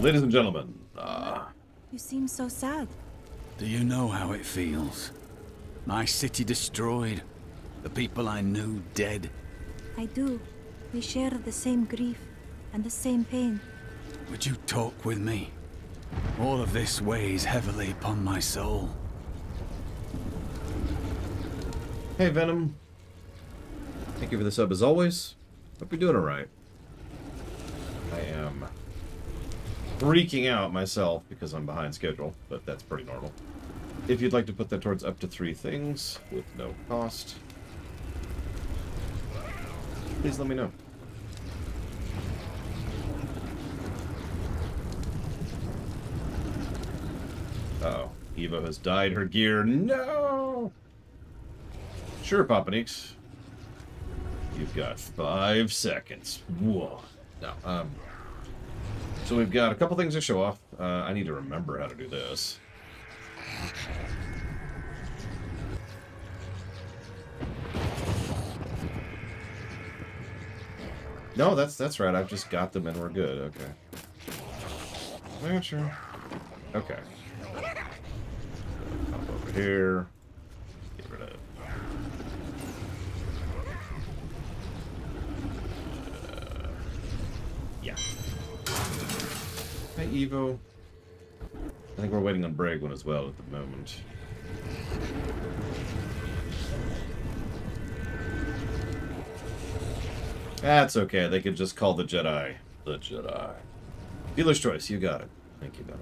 Ladies and gentlemen, You seem so sad. Do you know how it feels? My city destroyed. The people I knew dead. I do. We share the same grief and the same pain. Would you talk with me? All of this weighs heavily upon my soul. hey Venom. Thank you for the sub as always. Hope you're doing alright. I am freaking out myself because I'm behind schedule, but that's pretty normal. If you'd like to put that towards up to 3 things with no cost, please let me know. Uh-oh. Evo has dyed her gear. No! Sure, Papanix. You've got 5 seconds. Whoa. No, so we've got a couple things to show off. I need to remember how to do this. No, that's right. I've just got them and we're good. Okay. Yeah, sure. Okay. Pop over here. Get rid of it. Yeah. Hi, Evo. I think we're waiting on Bragwin as well at the moment. That's okay. They could just call the Jedi the Jedi. Dealer's choice. You got it. Thank you, Venom.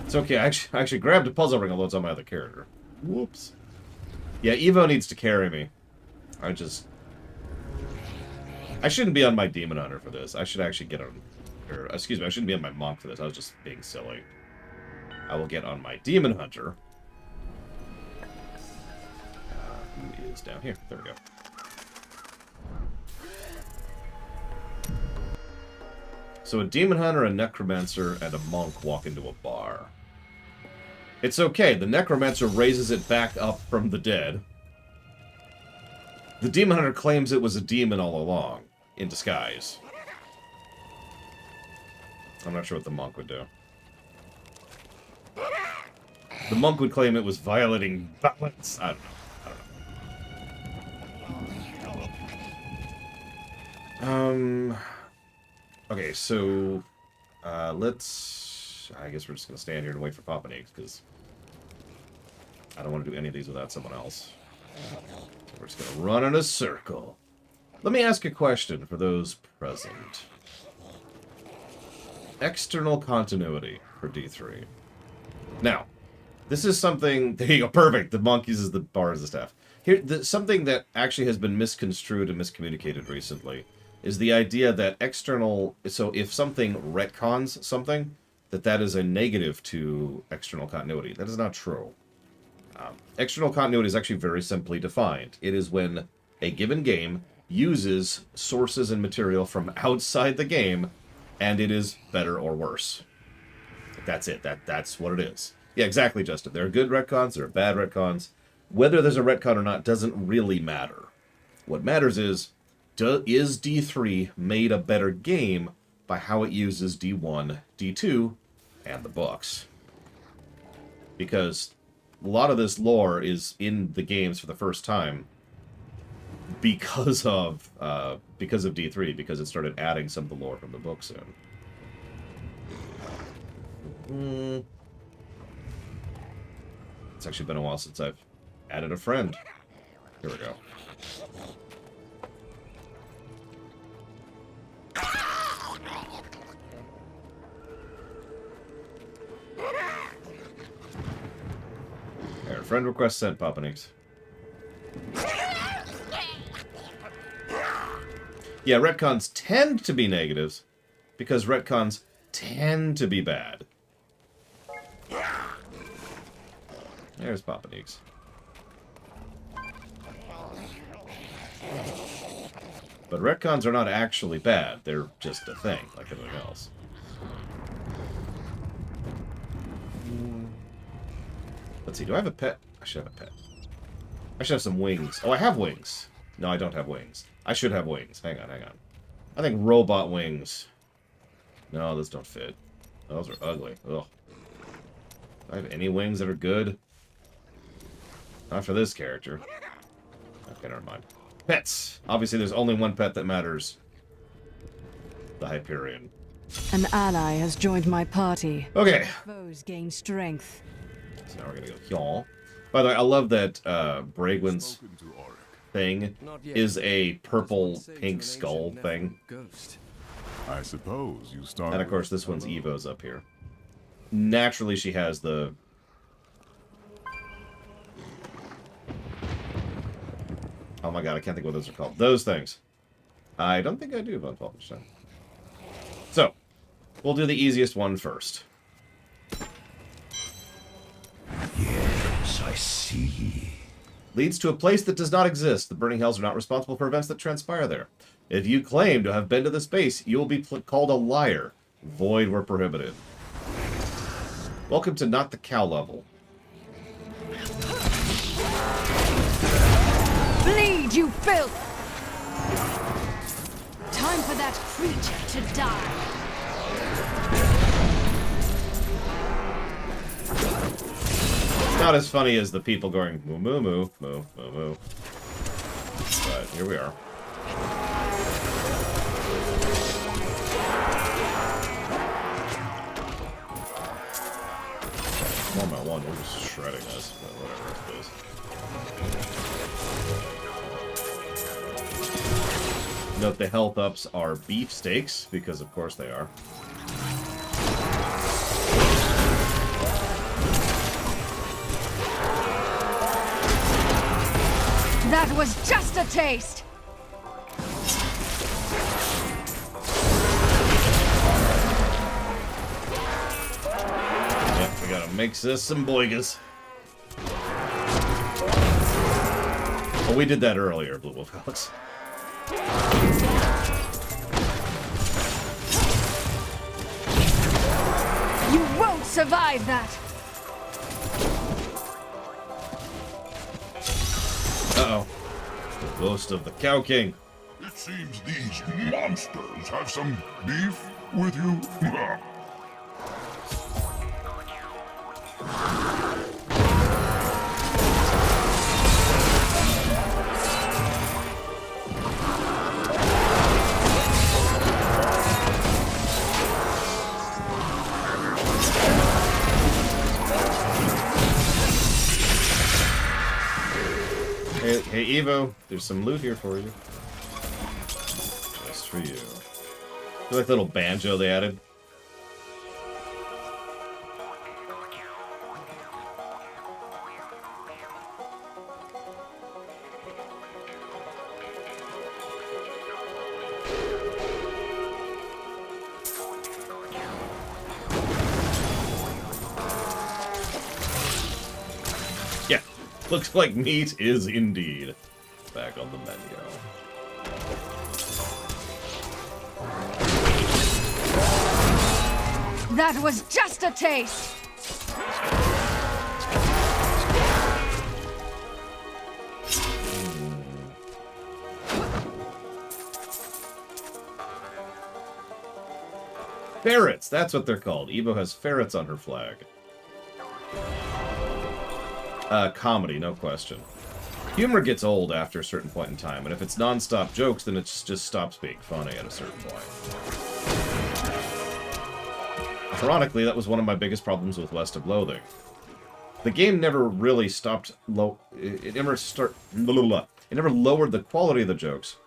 It's okay. I actually grabbed a puzzle ring, although it's on my other character. Whoops. Yeah, Evo needs to carry me. I shouldn't be on my Demon Hunter for this. I should actually get on... Or, excuse me, I shouldn't be on my Monk for this. I was just being silly. I will get on my Demon Hunter. Who is down here? There we go. So a Demon Hunter, a Necromancer, and a Monk walk into a bar. It's okay. The Necromancer raises it back up from the dead. The Demon Hunter claims it was a demon all along, in disguise. I'm not sure what the Monk would do. The Monk would claim it was violating balance. I don't know. Okay, so let's... I guess we're just going to stand here and wait for Papa Nix, because I don't want to do any of these without someone else. So we're just going to run in a circle. Let me ask a question for those present. External continuity for D3. Now, this is something... There you go, perfect! The Monk uses the bar as the staff. Here, something that actually has been misconstrued and miscommunicated recently is the idea that external... So if something retcons something, that is a negative to external continuity. That is not true. External continuity is actually very simply defined. It is when a given game uses sources and material from outside the game, and it is better or worse. That's it. That's what it is. Yeah, exactly, Justin. There are good retcons, there are bad retcons. Whether there's a retcon or not doesn't really matter. What matters is D3 made a better game by how it uses D1, D2, and the books. Because a lot of this lore is in the games for the first time because of D3, because it started adding some of the lore from the books in. It's actually been a while since I've added a friend. Here we go. There, friend request sent, Papa Nix. Yeah, retcons tend to be negatives because retcons tend to be bad. There's Papa Nix. But retcons are not actually bad. They're just a thing, like everything else. Let's see, do I have a pet? I should have a pet. I should have some wings. Oh, I have wings. No, I don't have wings. I should have wings. Hang on, hang on. I think robot wings No, those don't fit. Those are ugly. Ugh. Do I have any wings that are good? Not for this character. Okay, never mind. Pets! Obviously, there's only one pet that matters. The Hyperion. An ally has joined my party. Okay. Foes gain strength. So now we're gonna go y'all. By the way, I love that Bragwin's thing is a purple-pink skull thing. I suppose you start. And of course, this one's Evo's up here. Naturally, she has the... Oh my god, I can't think what those are called. Those things. I don't think I do, Von Falkenstein. So, we'll do the easiest one first. Yes, I see. Leads to a place that does not exist. The Burning Hells are not responsible for events that transpire there. If you claim to have been to the space, you will be called a liar. Void where prohibited. Welcome to Not the Cow level. Bleed, you filth! Time for that creature to die. It's not as funny as the people going moo moo moo moo moo moo. But here we are. One by one, we're just shredding this, but whatever, I suppose. Note the health ups are beef steaks, because of course they are. That was just a taste! Yep, we gotta mix this some boigas. Oh, we did that earlier, Blue Wolf Alex. You won't survive that! Uh-oh. The ghost of the Cow King. It seems these monsters have some beef with you. Hey, Evo, there's some loot here for you. Just for you. You like the little banjo they added? Yeah, looks like meat is indeed back on the menu. That was just a taste! Ferrets, that's what they're called. Evo has ferrets on her flag. Comedy, no question. Humor gets old after a certain point in time, and if it's non-stop jokes, then it just stops being funny at a certain point. Ironically, that was one of my biggest problems with West of Loathing. The game never really stopped it never lowered the quality of the jokes,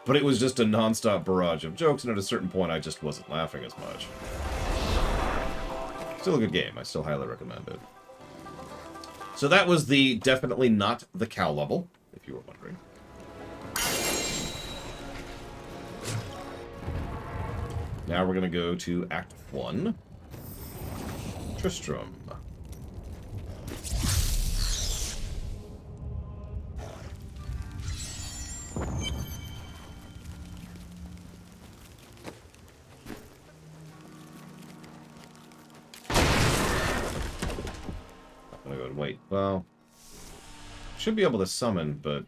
but it was just a non-stop barrage of jokes, and at a certain point, I just wasn't laughing as much. Still a good game. I still highly recommend it. So that was the definitely not the cow level, if you were wondering. Now we're going to go to Act 1. Tristram. I'm going to go and wait. Well, should be able to summon, but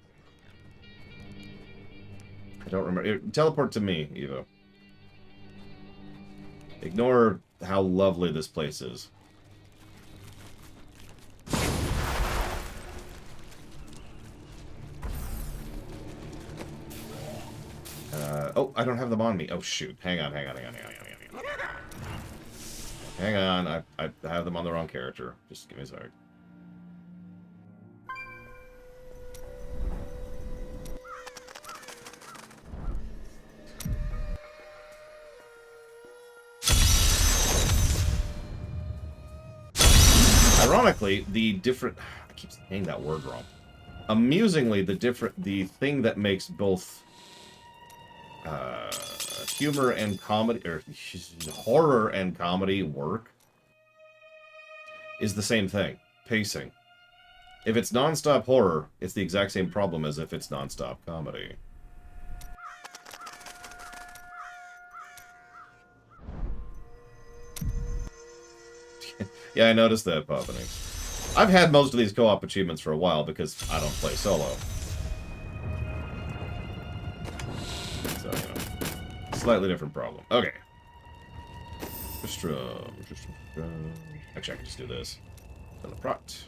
I don't remember. Teleport to me, Evo. Ignore how lovely this place is. Oh, I don't have them on me. Oh, shoot. Hang on. Hang on. I have them on the wrong character. Just give me a sec. Ironically, the different... I keep saying that word wrong. Amusingly, the thing that makes both humor and comedy, or horror and comedy work is the same thing. Pacing. If it's non-stop horror, it's the exact same problem as if it's non-stop comedy. Yeah, I noticed that, Poppany. I've had most of these co-op achievements for a while because I don't play solo. So, you know, slightly different problem. Okay. Actually, I can just do this. Teleprot.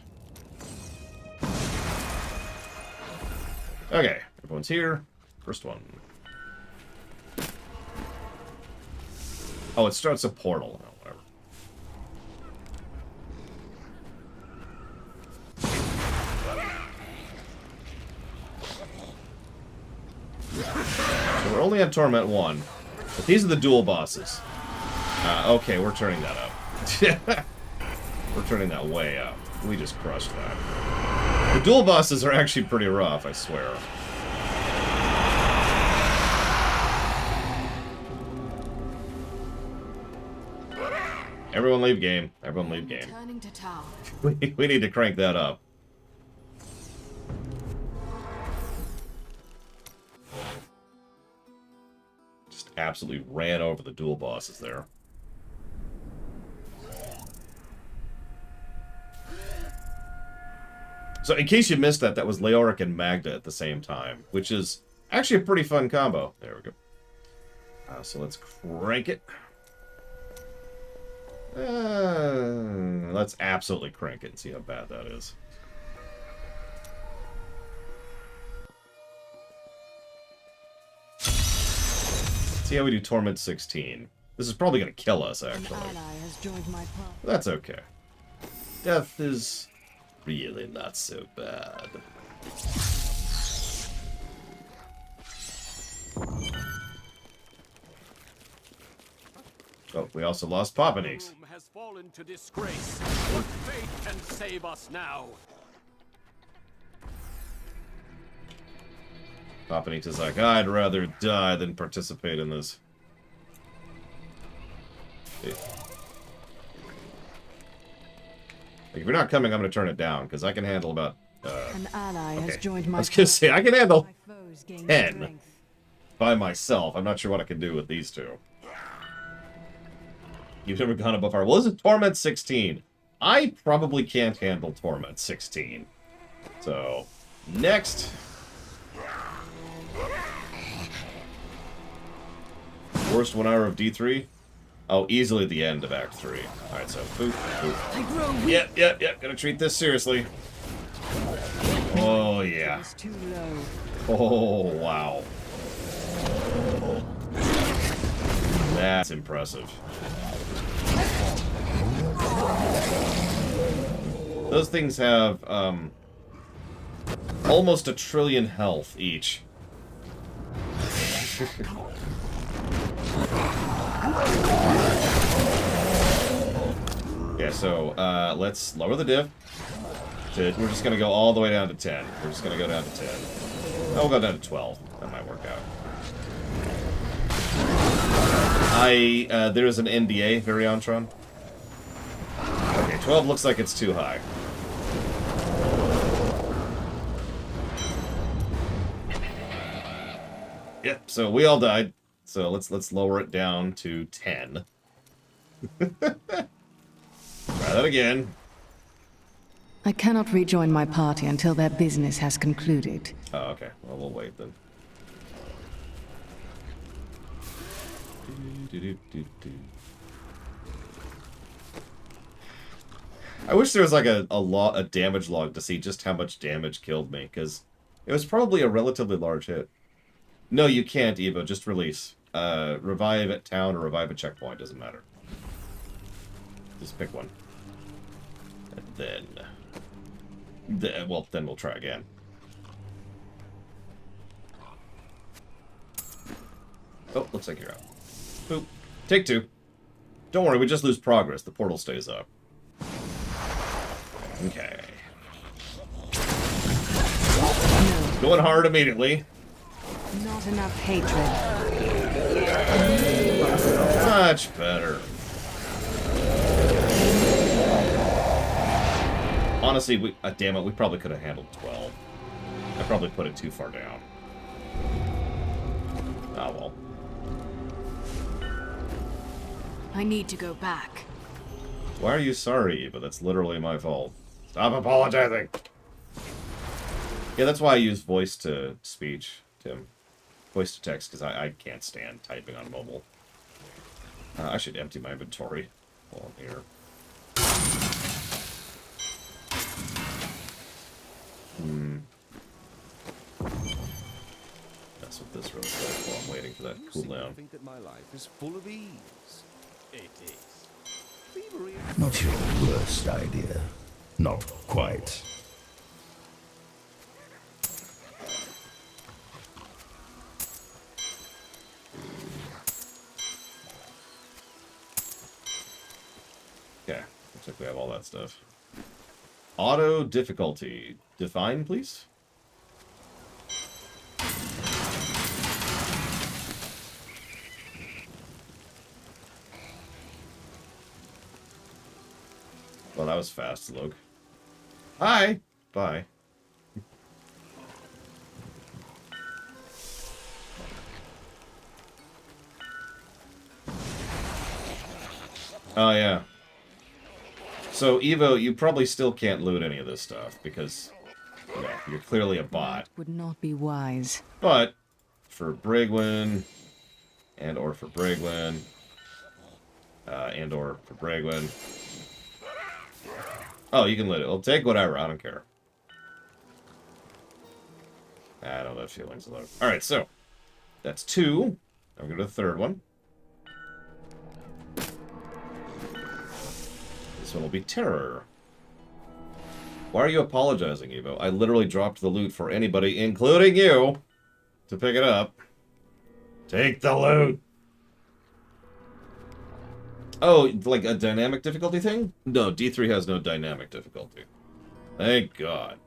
Okay, everyone's here. First one. Oh, it starts a portal. Oh, whatever. So we're only at Torment 1. But these are the dual bosses. Okay, we're turning that up. We're turning that way up. We just crushed that. The dual bosses are actually pretty rough, I swear. Everyone leave game. Everyone leave game. Turning to town. We need to crank that up. Just absolutely ran over the dual bosses there. So in case you missed that, that was Leoric and Magda at the same time, which is actually a pretty fun combo. There we go. So let's crank it. Let's absolutely crank it and see how bad that is. See how we do Torment 16. This is probably going to kill us, actually. An ally has joined my party. That's okay. Death is really not so bad. Oh, we also lost Papanix. Has fallen to disgrace. What fate can save us now? Papanix is like, I'd rather die than participate in this. Like, if you're not coming, I'm going to turn it down, because I can handle about... An ally okay. has joined my I was going to say, I can handle My foes gain 10 strength. by myself. I'm not sure what I can do with these two. You've never gone above our... Well, this is Torment 16. I probably can't handle Torment 16. So, next... Worst 1 hour of D3? Oh, easily the end of Act 3. Alright, so, boop, boop. I grow weak. Yep. Gonna treat this seriously. Oh, yeah. It's too low. Oh, wow. That's impressive. Those things have, almost 1 trillion health each. Yeah, so, let's lower the div. We're just gonna go all the way down to 10. We're just gonna go down to 10. Oh, we'll go down to 12. That might work out. There is an NDA, Variontron. Okay, 12 looks like it's too high. Yep, so we all died. So let's lower it down to 10. Try that again. I cannot rejoin my party until their business has concluded. Oh, okay. Well, we'll wait then. I wish there was like a damage log to see just how much damage killed me, because it was probably a relatively large hit. No, you can't, Evo. Just release. Revive at town or revive at checkpoint. Doesn't matter. Just pick one. And then... well, then we'll try again. Oh, looks like you're out. Boop. Take two. Don't worry, we just lose progress. The portal stays up. Okay. Going hard immediately. Not enough hatred. Much better. Honestly, damn it, we probably could have handled 12. I probably put it too far down. Oh well. I need to go back. Why are you sorry, Eva? That's literally my fault. Stop apologizing! Yeah, that's why I use voice to speech, Tim. Voice to text, because I can't stand typing on mobile. I should empty my inventory while I'm here. Mess with this real quick while I'm waiting for that cooldown. I think that my life is full of ease. It is. Thievery. Not your worst idea. Not quite. Okay, looks like we have all that stuff. Auto difficulty. Define, please? Well, that was fast, Luke. Hi! Bye. Oh, yeah. So, Evo, you probably still can't loot any of this stuff, because, you know, you're clearly a bot. Would not be wise. But, for Brigwin, and/or for Brigwin, and/or for Brigwin... Oh, you can loot it. Well, take whatever. I don't care. I don't have feelings of that. Alright, so. That's 2. I'm going to go to the third one. This one will be Terror. Why are you apologizing, Evo? I literally dropped the loot for anybody, including you, to pick it up. Take the loot! Oh, like a dynamic difficulty thing? No, D3 has no dynamic difficulty. Thank God.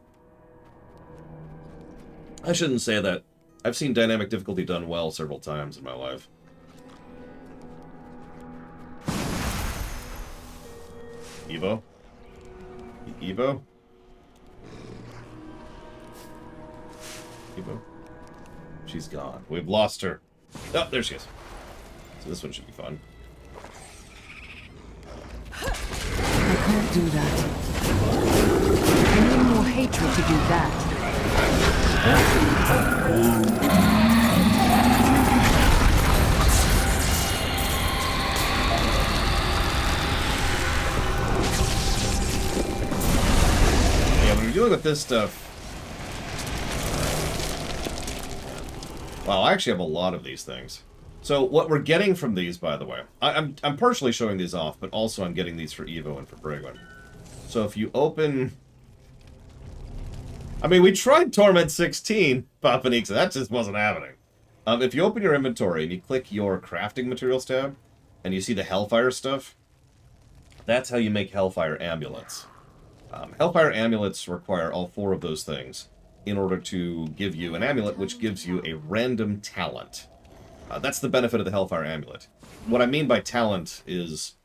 I shouldn't say that. I've seen dynamic difficulty done well several times in my life. Evo? Evo? Evo? She's gone. We've lost her. Oh, there she is. So this one should be fun. I can't do that. I need more hatred to do that. Yeah, when you're dealing with this stuff... Wow, I actually have a lot of these things. So what we're getting from these, by the way, I'm partially showing these off, but also I'm getting these for Evo and for Brigwin. So if you open... I mean, we tried Torment 16, Papanixa, that just wasn't happening. If you open your inventory and you click your crafting materials tab, and you see the Hellfire stuff, that's how you make Hellfire amulets. Hellfire amulets require all 4 of those things in order to give you an amulet, which gives you a random talent. That's the benefit of the Hellfire Amulet. What I mean by talent is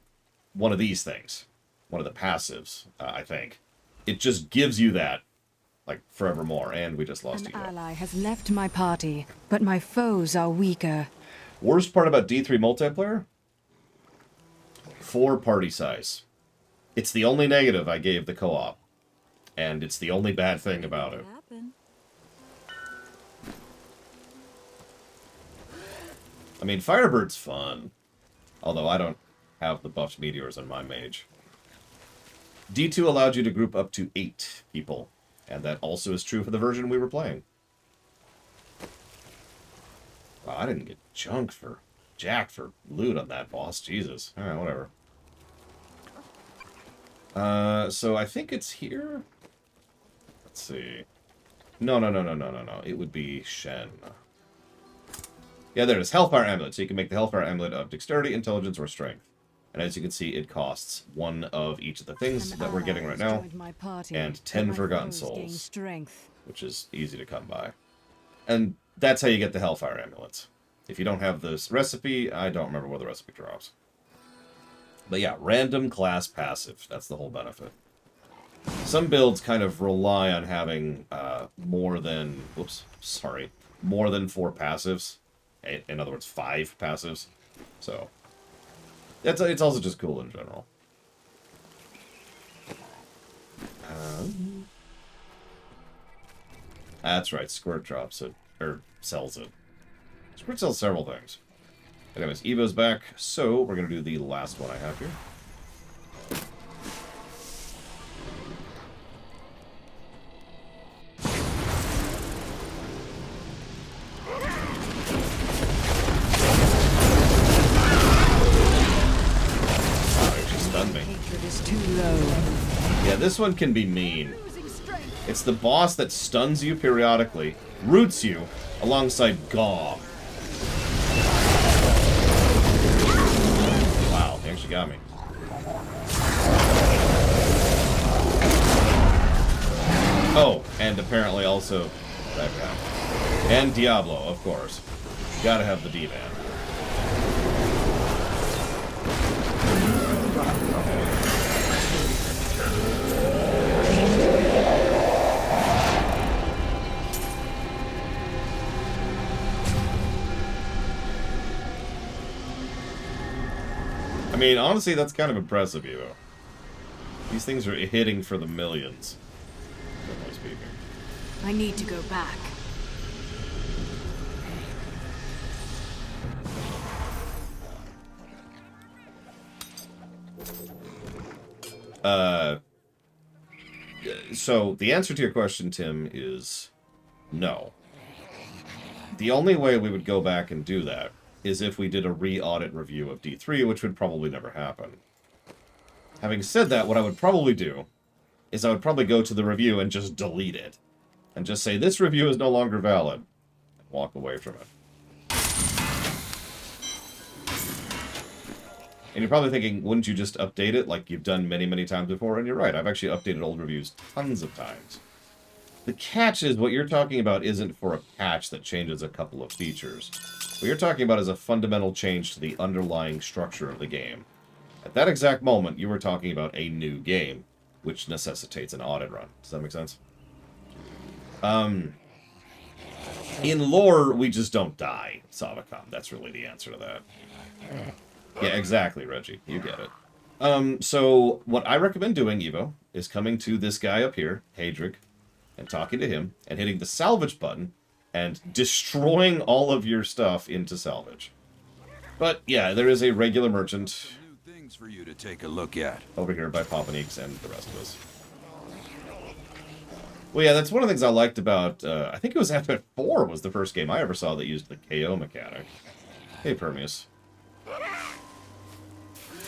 one of these things. One of the passives, I think. It just gives you that, like, forevermore, and we just lost An Evo. ally has left my party, but my foes are weaker. Worst part about D3 multiplayer? 4 party size. It's the only negative I gave the co-op. And it's the only bad thing about it. Happen. I mean, Firebird's fun. Although I don't have the buffed meteors on my mage. D2 allowed you to group up to 8 people, and that also is true for the version we were playing. Wow, I didn't get jacked for loot on that boss. Jesus. Alright, whatever. So I think it's here? Let's see. No. It would be Shen. Yeah, there it is. Hellfire Amulet. So you can make the Hellfire Amulet of Dexterity, Intelligence, or Strength. And as you can see, it costs 1 of each of the things that we're getting right now, and 10 Forgotten Souls, which is easy to come by. And that's how you get the Hellfire Amulets. If you don't have this recipe, I don't remember where the recipe drops. But yeah, random class passive. That's the whole benefit. Some builds kind of rely on having more than 4 passives. In other words, 5 passives. So it's also just cool in general. That's right, Squirt drops it, or sells it. Squirt sells several things. Anyways, Evo's back, so we're going to do the last one I have here. Yeah, this one can be mean. It's the boss that stuns you periodically, roots you, alongside Gaw. Wow, he actually got me. Oh, and apparently also that guy. And Diablo, of course. Gotta have the D-Man. I mean, honestly, that's kind of impressive, Evo. These things are hitting for the millions, generally speaking. I need to go back. So, the answer to your question, Tim, is no. The only way we would go back and do that is if we did a re-audit review of D3, which would probably never happen. Having said that, what I would probably do is I would probably go to the review and just delete it. And just say, this review is no longer valid. And walk away from it. And you're probably thinking, wouldn't you just update it like you've done many, many times before? And you're right, I've actually updated old reviews tons of times. The catch is, what you're talking about isn't for a patch that changes a couple of features. What you're talking about is a fundamental change to the underlying structure of the game. At that exact moment, you were talking about a new game, which necessitates an audit run. Does that make sense? In lore, we just don't die, Savacom. That's really the answer to that. Yeah, exactly, Reggie. You get it. So, what I recommend doing, Evo, is coming to this guy up here, Hadric, and talking to him, and hitting the salvage button, and destroying all of your stuff into salvage. But, yeah, there is a regular merchant New things for you to take a look at. over here by Papaneeks and the rest of us. Well, yeah, that's one of the things I liked about, I think it was FF4 was the first game I ever saw that used the KO mechanic. Hey, Permeus.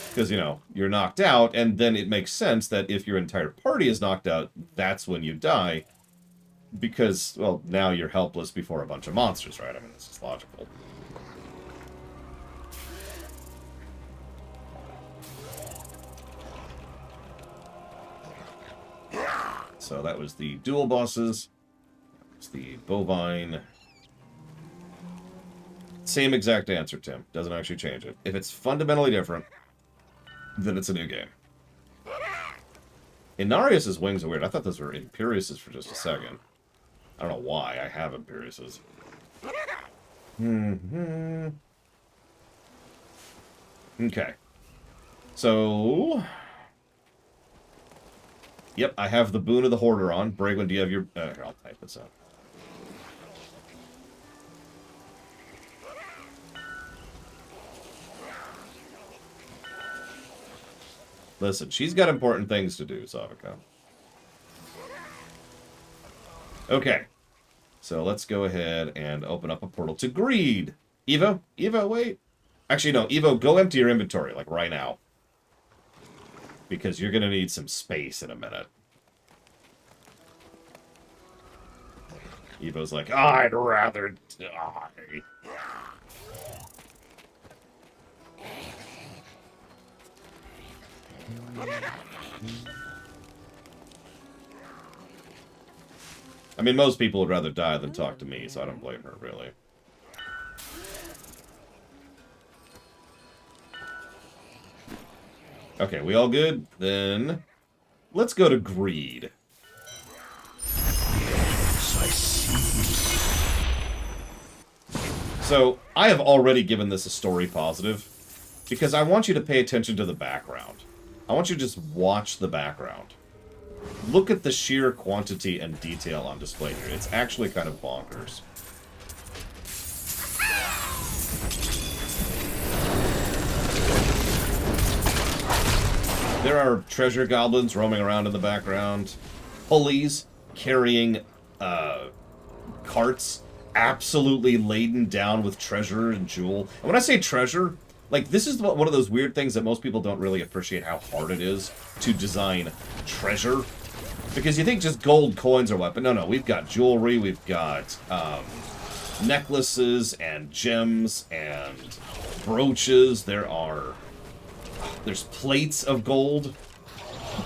Because, you know, you're knocked out, and then it makes sense that if your entire party is knocked out, that's when you die. Because, well, now you're helpless before a bunch of monsters, right? I mean, this is logical. So that was the dual bosses. It's the bovine. Same exact answer, Tim. Doesn't actually change it. If it's fundamentally different, then it's a new game. Inarius's wings are weird. I thought those were Imperius's for just a second. I don't know why I have Imperius's. Okay. So... Yep, I have the Boon of the Hoarder on. Bragwin, do you have your... here, I'll type this out. Listen, she's got important things to do, Savika. Okay. So let's go ahead and open up a portal to Greed. Evo? Evo, wait. Actually, no. Evo, go empty your inventory, like, right now. Because you're going to need some space in a minute. Evo's like, I'd rather die. I mean, most people would rather die than talk to me, so I don't blame her, really. Okay, we all good? Then let's go to Greed. Yes, I see. So, I have already given this a story positive, because I want you to pay attention to the background. I want you to just watch the background. Look at the sheer quantity and detail on display here. It's actually kind of bonkers. There are treasure goblins roaming around in the background. Pulleys carrying carts absolutely laden down with treasure and jewel. And when I say treasure, like, this is one of those weird things that most people don't really appreciate how hard it is to design treasure. Because you think just gold coins or what, but no, we've got jewelry, we've got necklaces and gems and brooches. There's plates of gold.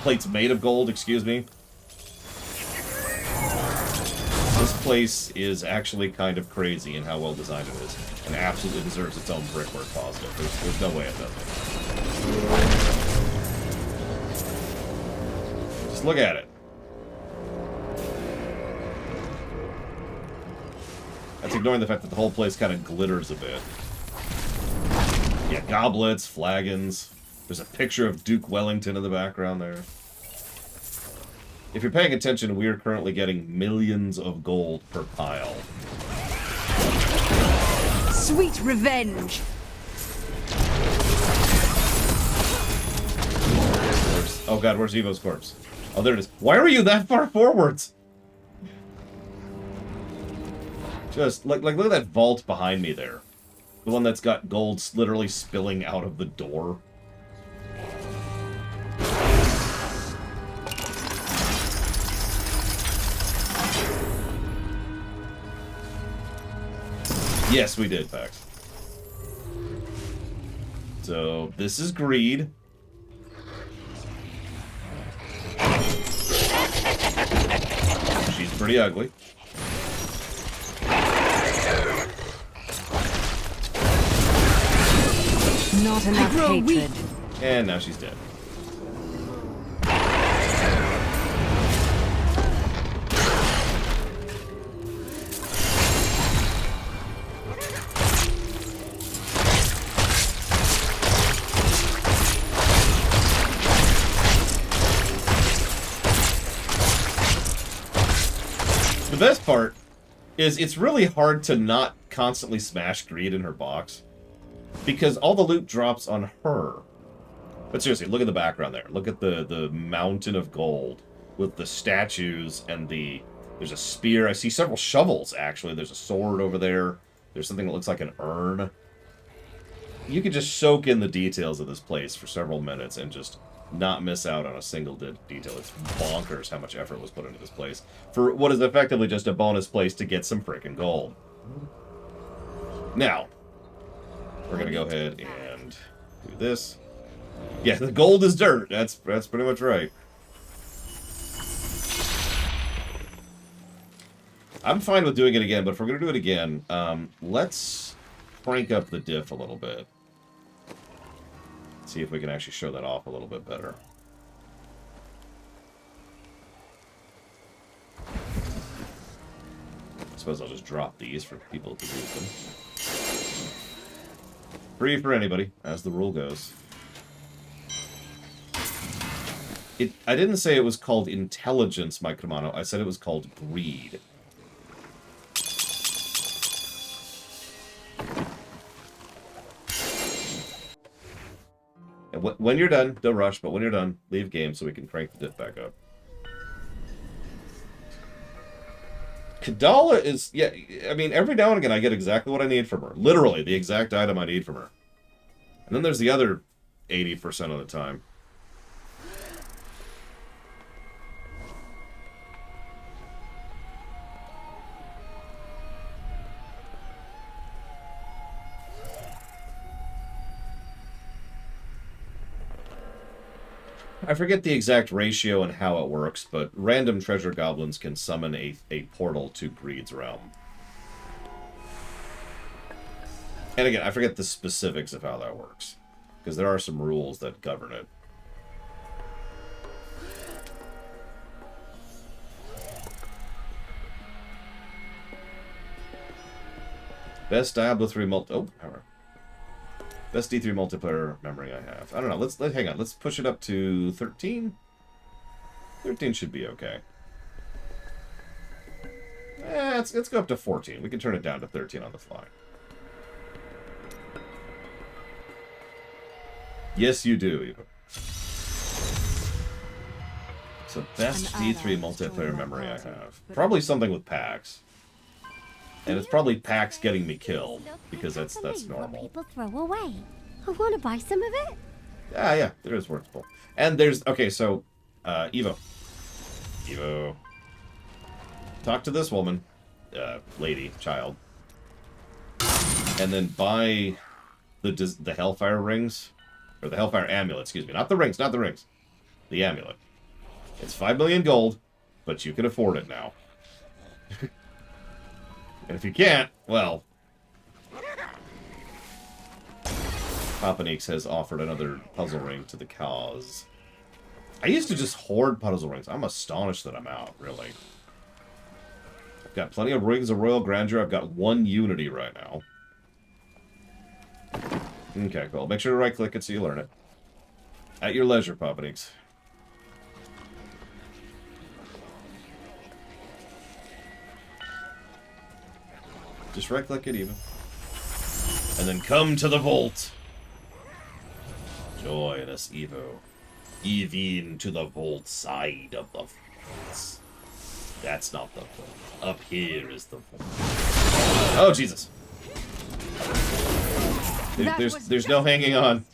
Plates made of gold, excuse me. This place is actually kind of crazy in how well designed it is. And absolutely deserves its own brickwork positive. There's no way it doesn't. Just look at it. That's ignoring the fact that the whole place kind of glitters a bit. Yeah, goblets, flagons. There's a picture of Duke Wellington in the background there. If you're paying attention, we are currently getting millions of gold per pile. Sweet revenge! Oh god, where's Evo's corpse? Oh, there it is. Why were you that far forwards? Just, like, look at that vault behind me there. The one that's got gold literally spilling out of the door. Yes, we did, Pax. So, this is Greed. She's pretty ugly. Not enough hatred. And now she's dead. The best part is it's really hard to not constantly smash Greed in her box, because all the loot drops on her. But seriously, look at the background there. Look at the mountain of gold with the statues and there's a spear. I see several shovels, actually. There's a sword over there. There's something that looks like an urn. You could just soak in the details of this place for several minutes and just not miss out on a single detail. It's bonkers how much effort was put into this place for what is effectively just a bonus place to get some freaking gold. Now, we're gonna go ahead and do this. Yeah, the gold is dirt. That's pretty much right. I'm fine with doing it again, but if we're gonna do it again, let's crank up the diff a little bit. See if we can actually show that off a little bit better. I suppose I'll just drop these for people to use them. Free for anybody, as the rule goes. I didn't say it was called intelligence, Mike Romano. I said it was called greed. And when you're done, don't rush, but when you're done, leave game so we can crank the diff back up. Kadala is, yeah, I mean, every now and again I get exactly what I need from her. Literally, the exact item I need from her. And then there's the other 80% of the time. I forget the exact ratio and how it works, but random treasure goblins can summon a portal to Greed's realm. And again, I forget the specifics of how that works, because there are some rules that govern it. Best Diablo 3 multi... Oh, alright. Best D3 multiplayer memory I have. I don't know. Let's hang on. Let's push it up to 13. 13 should be okay. Let's go up to 14. We can turn it down to 13 on the fly. Yes, you do, Eva. So best D3 multiplayer memory I have. Probably something with PAX. And it's probably PAX getting me killed, because that's normal. People throw away. I want to buy some of it. Yeah, there is workable. And there's, okay, so, Evo. Evo. Talk to this woman, lady, child. And then buy the Hellfire rings, or the Hellfire amulet, excuse me. Not the rings, The amulet. It's 5 million gold, but you can afford it now. And if you can't, well... Papanix has offered another puzzle ring to the cause. I used to just hoard puzzle rings. I'm astonished that I'm out, really. I've got plenty of rings of royal grandeur. I've got 1 unity right now. Okay, cool. Make sure to right-click it so you learn it. At your leisure, Papanix. Just right-click it even. And then come to the vault. Join us, Evo. Even to the vault side of the vaults. That's not the vault. Up here is the vault. Oh, Jesus. There's no hanging on.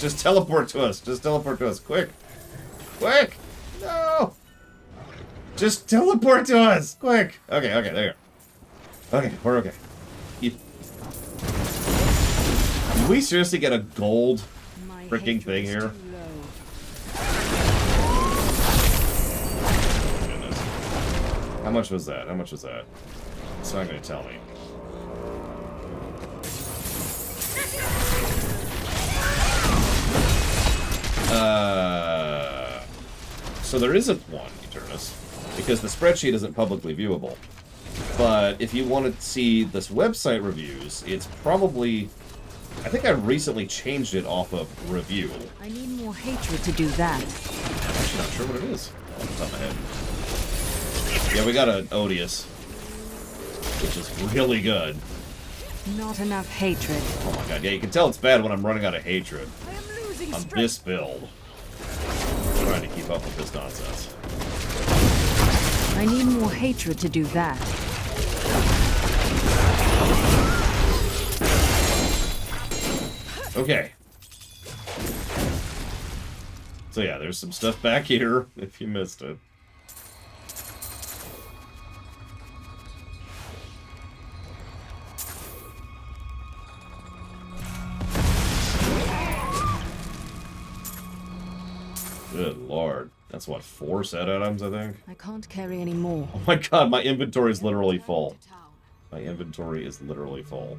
Just teleport to us. Just teleport to us. Quick. Quick. No. Just teleport to us. Quick. Okay, there you go. Okay, we're okay. Did we seriously get a gold freaking thing here? Goodness. How much was that? It's not going to tell me. So there isn't one, Eternus, because the spreadsheet isn't publicly viewable. But if you want to see this website reviews, it's probably... I think I recently changed it off of review. I need more hatred to do that. I'm actually not sure what it is off the top of my head. Yeah, we got an Odious, which is really good. Not enough hatred. Oh my god, yeah, you can tell it's bad when I'm running out of hatred. I am losing On strength. this build. I'm trying to keep up with this nonsense. I need more hatred to do that. Okay. So yeah, there's some stuff back here, if you missed it. Good lord. That's what, 4 set items, I think? I can't carry any more. Oh my god, my inventory is literally full. My inventory is literally full.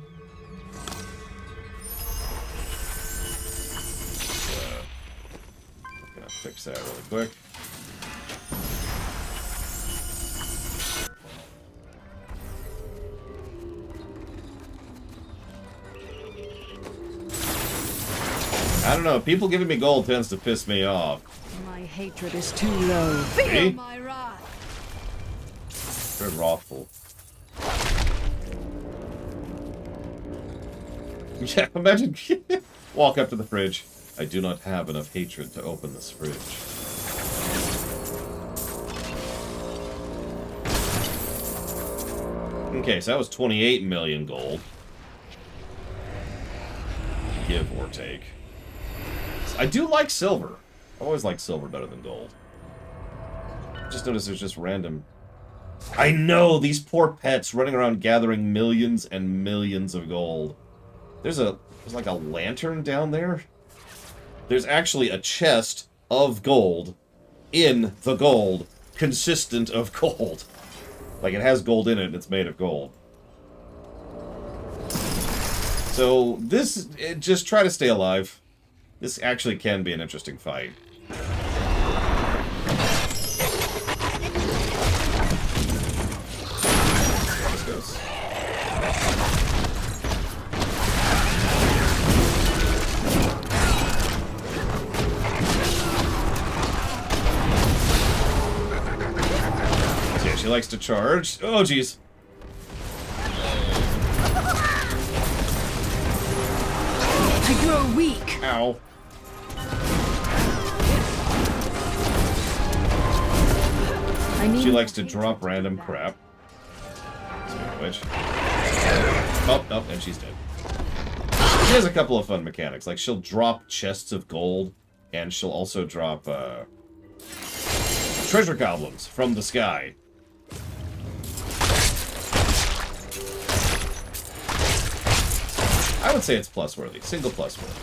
I'm gonna fix that really quick. I don't know, people giving me gold tends to piss me off. My hatred is too low. See? My wrath. Very wrathful. Yeah, imagine walk up to the fridge. I do not have enough hatred to open this fridge. Okay, so that was 28 million gold. Give or take. I do like silver. I always like silver better than gold. Just noticed there's just random... I know! These poor pets running around gathering millions and millions of gold. There's like a lantern down there. There's actually a chest of gold in the gold, consistent of gold. Like, it has gold in it, and it's made of gold. So, just try to stay alive. This actually can be an interesting fight. This goes. So yeah, she likes to charge. Oh, jeez. I grow weak. Ow. She likes to drop random crap. Which? Oh, no, and she's dead. She has a couple of fun mechanics. Like, she'll drop chests of gold, and she'll also drop, treasure goblins from the sky. I would say it's plus-worthy. Single plus-worthy.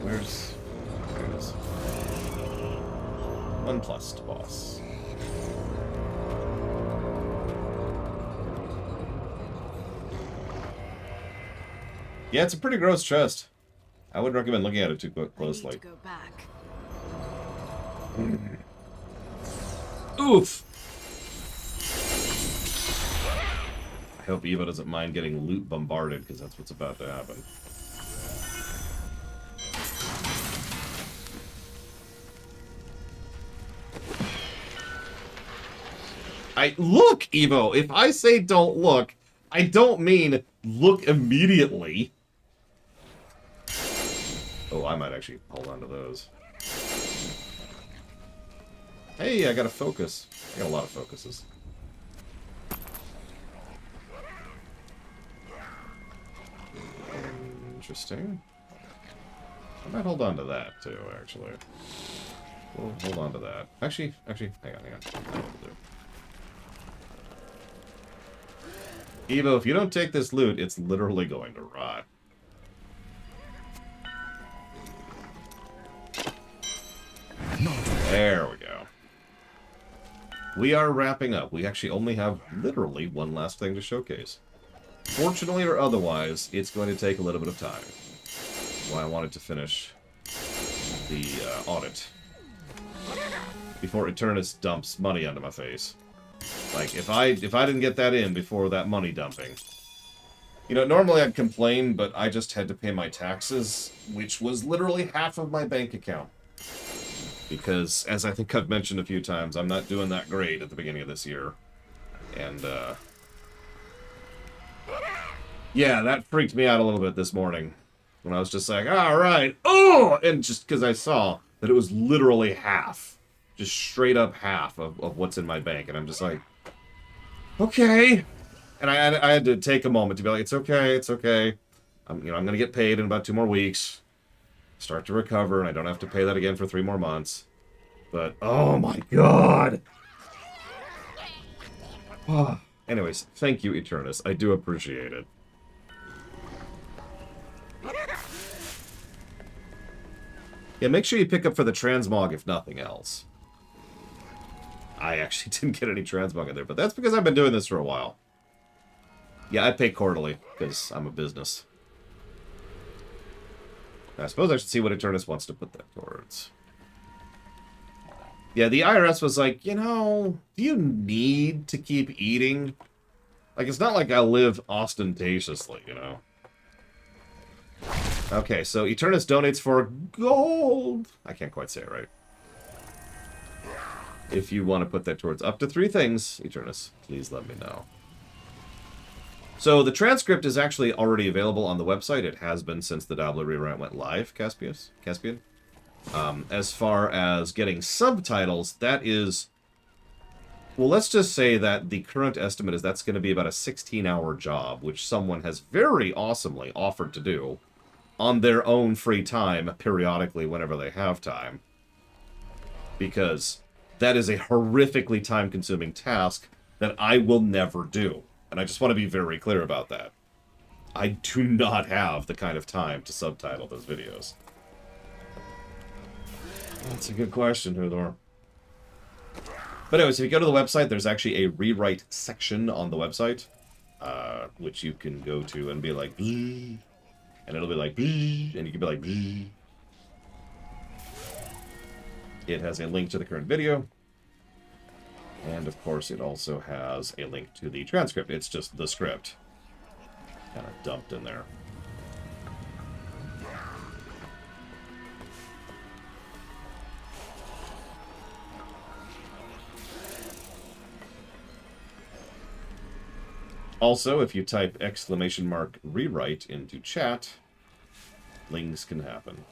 There it is. 1+ to boss. Yeah, it's a pretty gross chest. I wouldn't recommend looking at it too closely. I need to go back. Oof! I hope Eva doesn't mind getting loot bombarded, because that's what's about to happen. Look, Evo! If I say don't look, I don't mean look immediately. Oh, I might actually hold on to those. Hey, I got a focus. I got a lot of focuses. Interesting. I might hold on to that, too, actually. We'll hold on to that. Actually, hang on. That will do. Evo, if you don't take this loot, it's literally going to rot. There we go. We are wrapping up. We actually only have literally one last thing to showcase. Fortunately or otherwise, it's going to take a little bit of time. That's why I wanted to finish the audit before Eternus dumps money onto my face. Like, if I didn't get that in before that money dumping... You know, normally I'd complain, but I just had to pay my taxes, which was literally half of my bank account. Because, as I think I've mentioned a few times, I'm not doing that great at the beginning of this year. And, yeah, that freaked me out a little bit this morning. When I was just like, alright, oh! And just because I saw that it was literally half. Just straight up half of what's in my bank. And I'm just like, okay. And I had to take a moment to be like, it's okay, it's okay. I'm going to get paid in about 2 more weeks. Start to recover, and I don't have to pay that again for 3 more months. But, oh my god! Anyways, thank you, Eternus. I do appreciate it. Yeah, make sure you pick up for the transmog if nothing else. I actually didn't get any transmog in there, but that's because I've been doing this for a while. Yeah, I pay quarterly, because I'm a business. I suppose I should see what Eternus wants to put that towards. Yeah, the IRS was like, you know, do you need to keep eating? Like, it's not like I live ostentatiously, you know? Okay, so Eternus donates for gold. I can't quite say it right. if you want to put that towards up to 3 things, Eternus, please let me know. So the transcript is actually already available on the website. It has been since the Diablo rewrite went live, Caspian. As far as getting subtitles, that is... Well, let's just say that the current estimate is that's going to be about a 16-hour job, which someone has very awesomely offered to do on their own free time, periodically, whenever they have time. Because that is a horrifically time-consuming task that I will never do. And I just want to be very clear about that. I do not have the kind of time to subtitle those videos. That's a good question, Hudor. But anyways, if you go to the website, there's actually a rewrite section on the website, which you can go to and be like, "Bleh," and it'll be like, "Bleh," and you can be like, "Bleh." It has a link to the current video. And, of course, it also has a link to the transcript. It's just the script kind of dumped in there. Also, if you type !rewrite into chat, things can happen.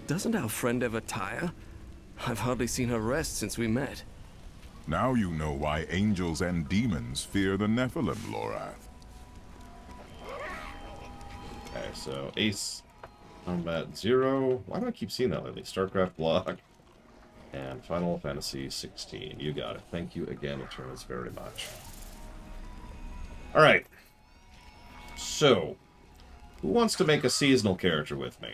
Doesn't our friend ever tire? I've hardly seen her rest since we met. Now you know why angels and demons fear the Nephilim, Lorath. Okay, so Ace, Combat 0. Why do I keep seeing that lately? StarCraft block. And Final Fantasy 16. You got it. Thank you again, Eternus, very much. Alright. So, who wants to make a seasonal character with me?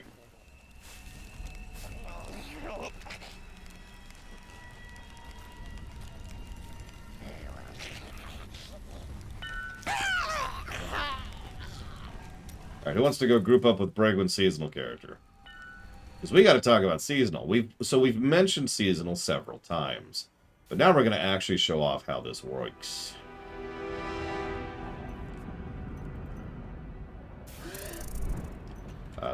Alright, who wants to go group up with Bregwin's seasonal character? Because we got to talk about seasonal. We've mentioned seasonal several times, but now we're going to actually show off how this works.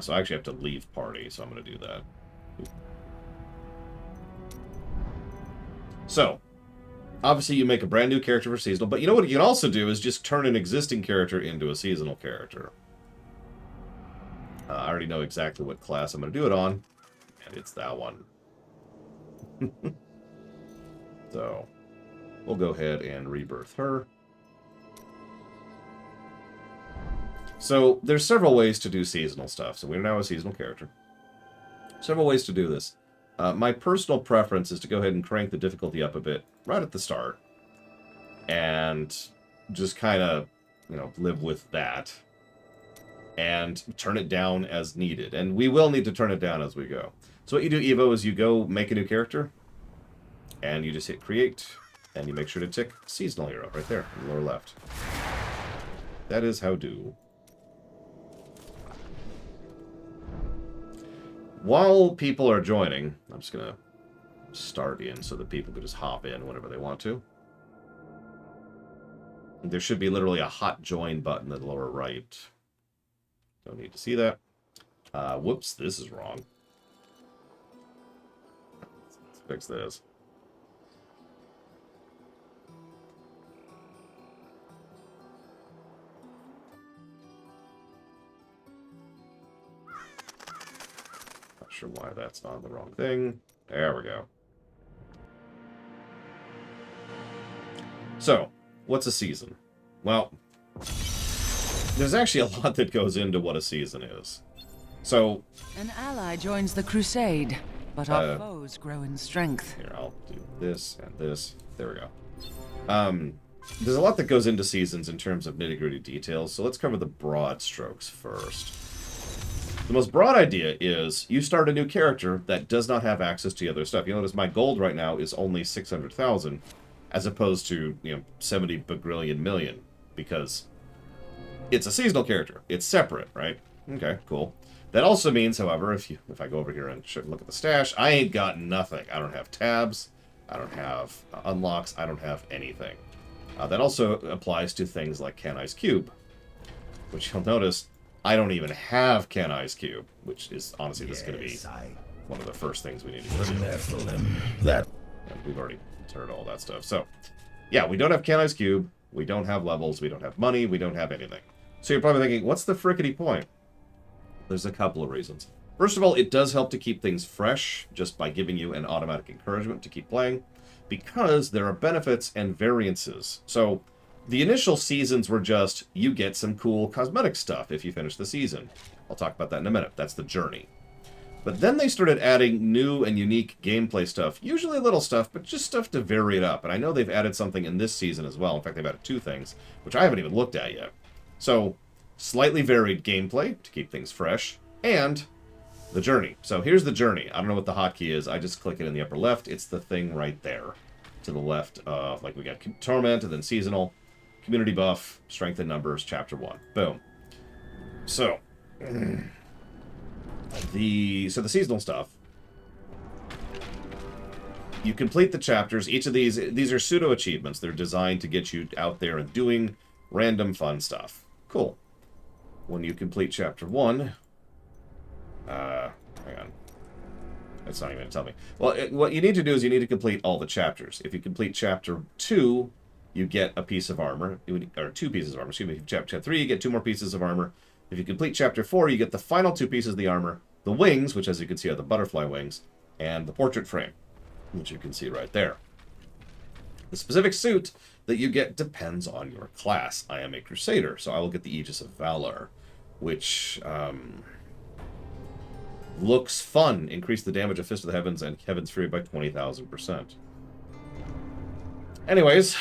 So I actually have to leave party, so I'm going to do that. So, obviously you make a brand new character for seasonal, but you know what you can also do is just turn an existing character into a seasonal character. I already know exactly what class I'm going to do it on, and it's that one. So, we'll go ahead and rebirth her. So, there's several ways to do seasonal stuff. So, we're now a seasonal character. Several ways to do this. My personal preference is to go ahead and crank the difficulty up a bit right at the start. And just kind of, you know, live with that. And turn it down as needed. And we will need to turn it down as we go. So what you do, Evo, is you go make a new character. And you just hit create. And you make sure to tick seasonal hero right there in the lower left. That is how do. While people are joining, I'm just going to start in so that people can just hop in whenever they want to. There should be literally a hot join button in the lower right. Don't need to see that. Whoops, this is wrong. Let's fix this. Not sure why that's on the wrong thing. There we go. So, what's a season? Well, there's actually a lot that goes into what a season is. So, An ally joins the crusade, but our foes grow in strength. Here, I'll do this and this. There we go. There's a lot that goes into seasons in terms of nitty-gritty details, so let's cover the broad strokes first. The most broad idea is you start a new character that does not have access to the other stuff. You notice my gold right now is only 600,000, as opposed to, 70 bagrillion million, because it's a seasonal character. It's separate, right? Okay, cool. That also means, however, if I go over here and look at the stash, I ain't got nothing. I don't have tabs. I don't have unlocks. I don't have anything. That also applies to things like Canai's Cube, which you'll notice I don't even have Can Ice Cube, which is honestly this is going to be I one of the first things we need to do. remember them. That And we've already heard all that stuff. So, yeah, we don't have Can Ice Cube. We don't have levels. We don't have money. We don't have anything. So you're probably thinking, what's the frickety point? There's a couple of reasons. First of all, it does help to keep things fresh just by giving you an automatic encouragement to keep playing, because there are benefits and variances. So the initial seasons were just, you get some cool cosmetic stuff if you finish the season. I'll talk about that in a minute. That's the journey. But then they started adding new and unique gameplay stuff, usually little stuff, but just stuff to vary it up. And I know they've added something in this season as well. In fact, they've added 2 things, which I haven't even looked at yet. So, slightly varied gameplay to keep things fresh, and the journey. So here's the journey. I don't know what the hotkey is. I just click it in the upper left. It's the thing right there. To the left of, like, we got torment, and then seasonal, community buff, strength in numbers, chapter 1. Boom. So... the seasonal stuff, you complete the chapters. Each of these are pseudo achievements. They're designed to get you out there and doing random fun stuff. Cool. When you complete chapter 1, hang on, it's not even gonna tell me. Well, what you need to do is you need to complete all the chapters. If you complete chapter 2, you get a piece of armor, or 2 pieces of armor. Excuse me. Chapter 3, you get 2 more pieces of armor. If you complete chapter 4, you get the final 2 pieces of the armor, the wings, which as you can see are the butterfly wings, and the portrait frame, which you can see right there. The specific suit that you get depends on your class. I am a Crusader, so I will get the Aegis of Valor, which looks fun. Increase the damage of Fist of the Heavens and Heaven's Fury by 20,000%. Anyways,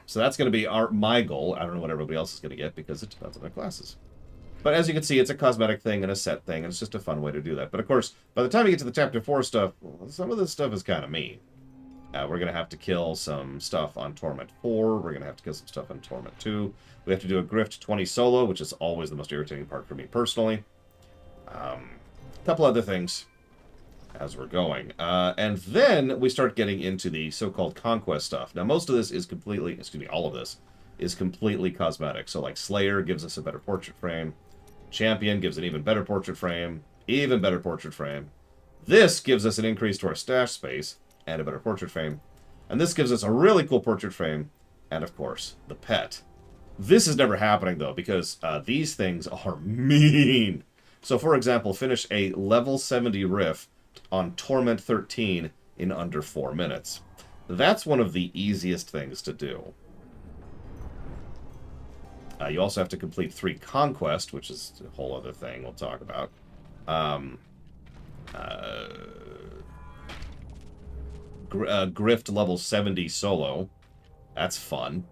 so that's going to be my goal. I don't know what everybody else is going to get because it depends on their classes. But as you can see, it's a cosmetic thing and a set thing, and it's just a fun way to do that. But of course, by the time you get to the Chapter 4 stuff, some of this stuff is kind of mean. We're going to have to kill some stuff on Torment 4. We're going to have to kill some stuff on Torment 2. We have to do a Grift 20 solo, which is always the most irritating part for me personally. A couple other things as we're going. And then we start getting into the so-called conquest stuff. Now, most of this is completely, all of this is completely cosmetic. So, like, Slayer gives us a better portrait frame. Champion gives an even better portrait frame. Even better portrait frame. This gives us an increase to our stash space and a better portrait frame. And this gives us a really cool portrait frame. And, of course, the pet. This is never happening, though, because these things are mean. So, for example, finish a level 70 riff on Torment 13 in under 4 minutes. That's one of the easiest things to do. You also have to complete 3 Conquest, which is a whole other thing we'll talk about. Grift level 70 solo. That's fun.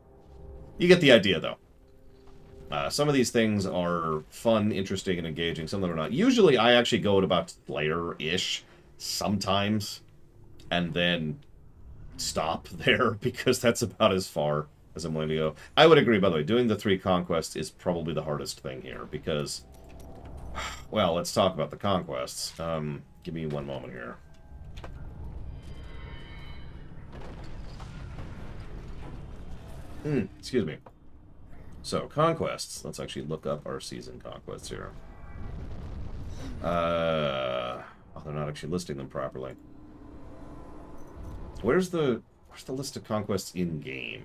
You get the idea, though. Some of these things are fun, interesting, and engaging. Some of them are not. Usually, I actually go at about Slayer-ish sometimes, and then stop there, because that's about as far as I'm willing to go. I would agree, by the way, doing the 3 conquests is probably the hardest thing here, because, well, let's talk about the conquests. Give me one moment here. Excuse me. So, conquests. Let's actually look up our season conquests here. Oh, they're not actually listing them properly. Where's the list of conquests in-game?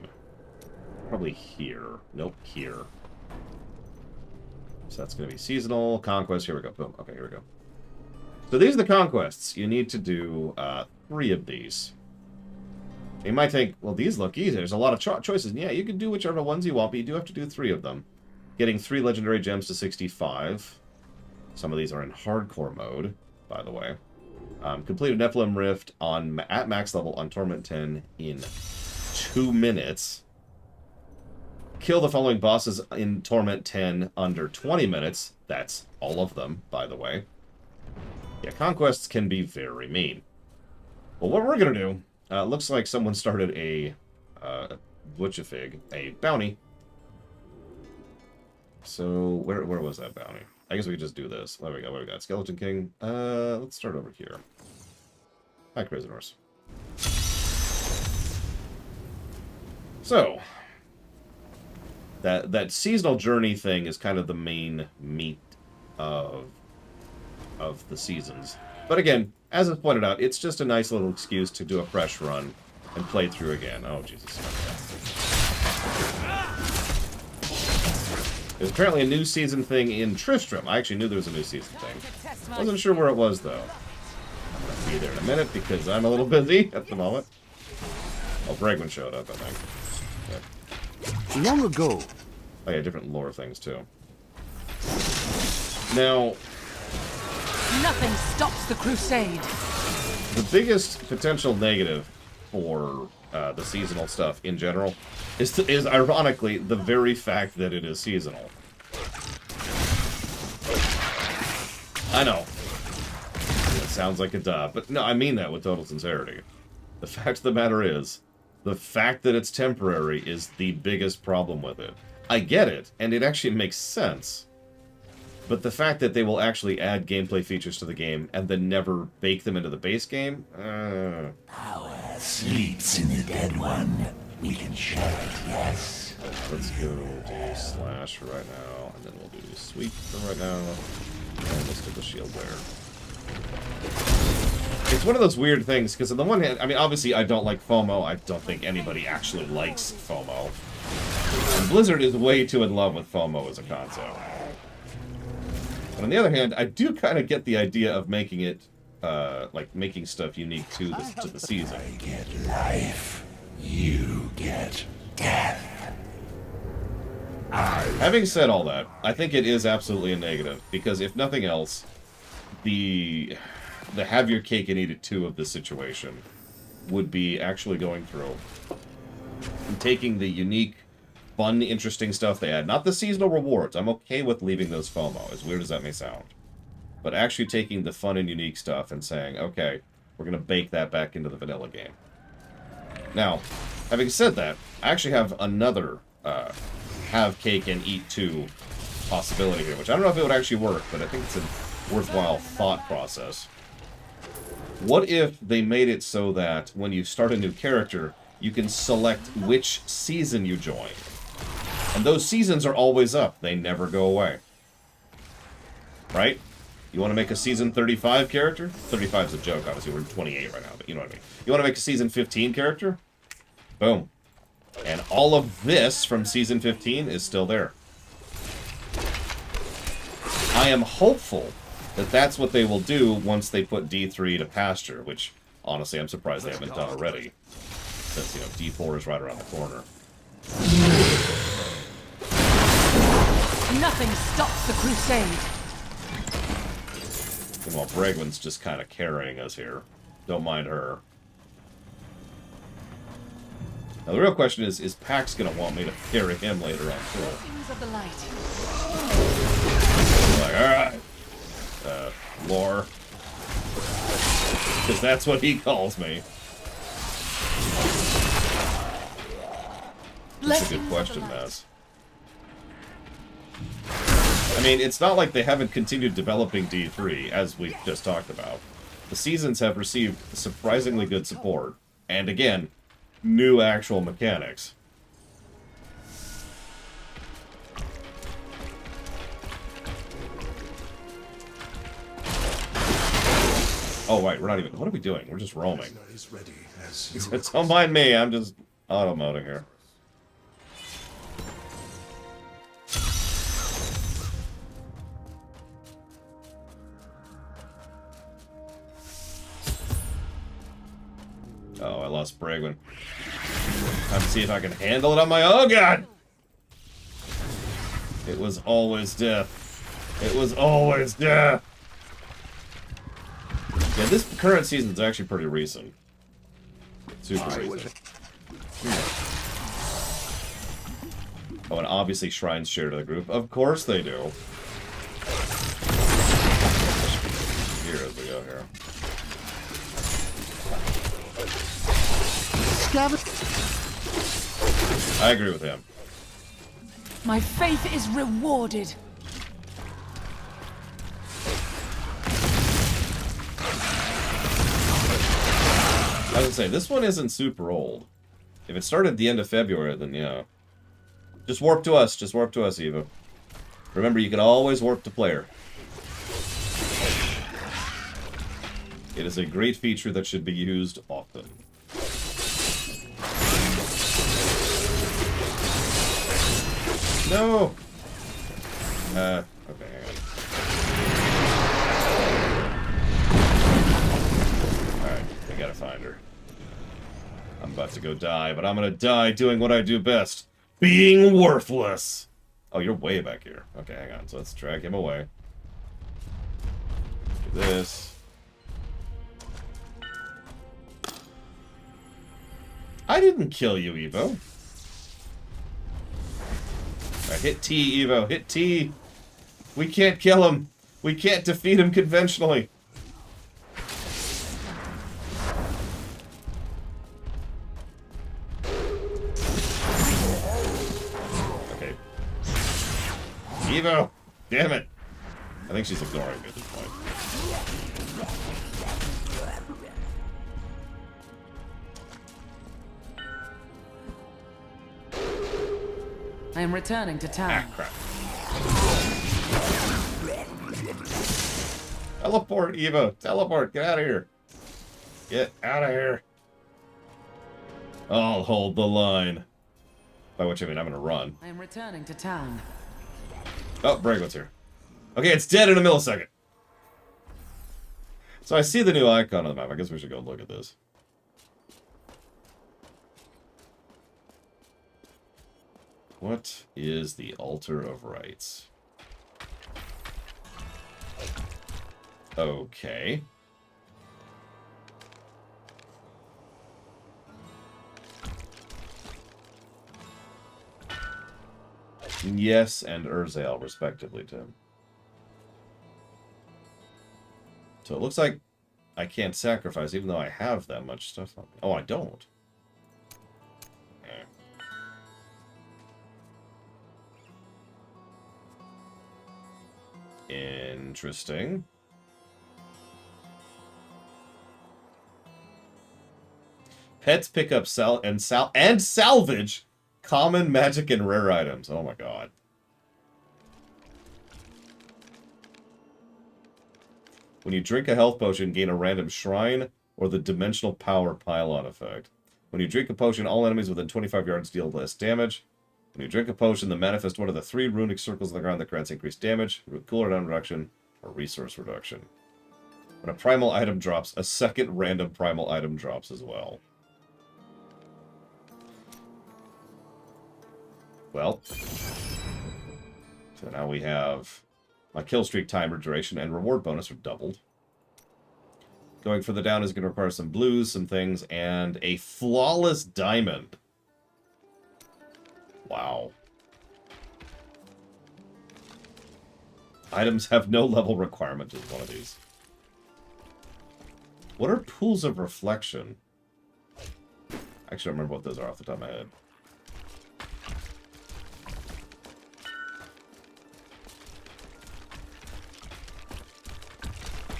Probably here. Nope, here. So that's going to be seasonal, conquest. Here we go. Boom. Okay, here we go. So these are the conquests. You need to do 3 of these. You might think, well, these look easy. There's a lot of choices. And yeah, you can do whichever ones you want, but you do have to do 3 of them. Getting 3 legendary gems to 65. Some of these are in hardcore mode, by the way. Complete a Nephilim Rift at max level on Torment 10 in 2 minutes. Kill the following bosses in Torment 10 under 20 minutes. That's all of them, by the way. Yeah, conquests can be very mean. Well, what we're going to do, looks like someone started a Butchafig, a bounty. So, where was that bounty? I guess we could just do this. What do we got? What do we got? Skeleton King. Let's start over here. Hi, prisoners. So, that seasonal journey thing is kind of the main meat of the seasons. But again, as is pointed out, it's just a nice little excuse to do a fresh run and play through again. Oh, Jesus. There's apparently a new season thing in Tristram. I actually knew there was a new season thing. Wasn't sure where it was, though. I'm going to be there in a minute because I'm a little busy at the moment. Oh, Bregman showed up, I think. Yeah. Long ago. Oh, yeah, different lore things, too. Now, Nothing stops the crusade. the biggest potential negative for the seasonal stuff in general is ironically the very fact that it is seasonal. I know. It sounds like a duh, but no, I mean that with total sincerity. The fact of the matter is, the fact that it's temporary is the biggest problem with it. I get it, and it actually makes sense. But the fact that they will actually add gameplay features to the game and then never bake them into the base game, Power sleeps in the dead one. We can share it, yes. let's go do slash for right now, and then we'll do sweep for right now, and let's do the shield there. It's one of those weird things, because on the one hand, I mean, obviously I don't like FOMO. I don't think anybody actually likes FOMO. And Blizzard is way too in love with FOMO as a concept. But on the other hand, I do kind of get the idea of making it, like, making stuff unique to the season. I get life. You get death. Having said all that, I think it is absolutely a negative, because if nothing else, the have your cake and eat it too of this situation would be actually going through and taking the unique, fun, interesting stuff they had. Not the seasonal rewards. I'm okay with leaving those FOMO, as weird as that may sound. But actually taking the fun and unique stuff and saying, okay, we're going to bake that back into the vanilla game. Now, having said that, I actually have another have cake and eat too possibility here, which I don't know if it would actually work, but I think it's a worthwhile thought process. What if they made it so that when you start a new character, you can select which season you join? And those seasons are always up. They never go away. Right? You want to make a season 35 character? 35 is a joke, obviously. We're 28 right now, but you know what I mean. You want to make a season 15 character? Boom. And all of this from season 15 is still there. I am hopeful that that's what they will do once they put D3 to pasture, which, honestly, I'm surprised they haven't done already. Since, you know, D4 is right around the corner. Nothing stops the crusade. And while Bregman's just kind of carrying us here. Don't mind her. Now, the real question is Pax going to want me to carry him later on, too? Kings of the light. Like, alright. Lore. Because that's what he calls me. That's a good question, Maz. I mean, it's not like they haven't continued developing D3, as we've just talked about. The seasons have received surprisingly good support. And again, new actual mechanics. Oh, right, we're not even... What are we doing? We're just roaming. Don't mind me, I'm just auto-moding here. Oh, I lost Bregman. Time to see if I can handle it on my own. Oh, God! It was always death. It was always death. Yeah, this current season is actually pretty recent. Super recent. Oh, and obviously shrines share to the group. Of course they do. Here as we go here. I agree with him. My faith is rewarded. I was gonna say, this one isn't super old. If it started at the end of February, then yeah. Just warp to us. Just warp to us, Eva. Remember, you can always warp to player. It is a great feature that should be used often. No! Okay, hang on. Alright, I gotta find her. I'm about to go die, but I'm gonna die doing what I do best. Being worthless! Oh, you're way back here. Okay, hang on. So let's drag him away. Do this. I didn't kill you, Evo. Alright, hit T, Evo. Hit T. We can't kill him. We can't defeat him conventionally. Okay. Evo! Damn it! I think she's ignoring me at this point. I am returning to town. Ah, crap. Teleport, Evo! Teleport! Get out of here! Get out of here! I'll hold the line. By which I mean I'm gonna run. I am returning to town. Oh, Bragwood's here. Okay, it's dead in a millisecond. So I see the new icon on the map. I guess we should go look at this. What is the Altar of Rites? Okay. Yes, and Urzael, respectively, Tim. So it looks like I can't sacrifice, even though I have that much stuff on me. Oh, I don't. Interesting. Pets pick up and salvage common, magic, and rare items. Oh my god. When you drink a health potion, gain a random shrine or the dimensional power pile-on effect. When you drink a potion, all enemies within 25 yards deal less damage. When you drink a potion, then manifest one of the 3 runic circles on the ground that grants increased damage, cooldown reduction, or resource reduction. When a primal item drops, a second random primal item drops as well. Well, so now we have my kill streak timer duration and reward bonus are doubled. Going further down is going to require some blues, some things, and a flawless diamond. Wow. Items have no level requirement is one of these. What are pools of reflection? I actually don't remember what those are off the top of my head.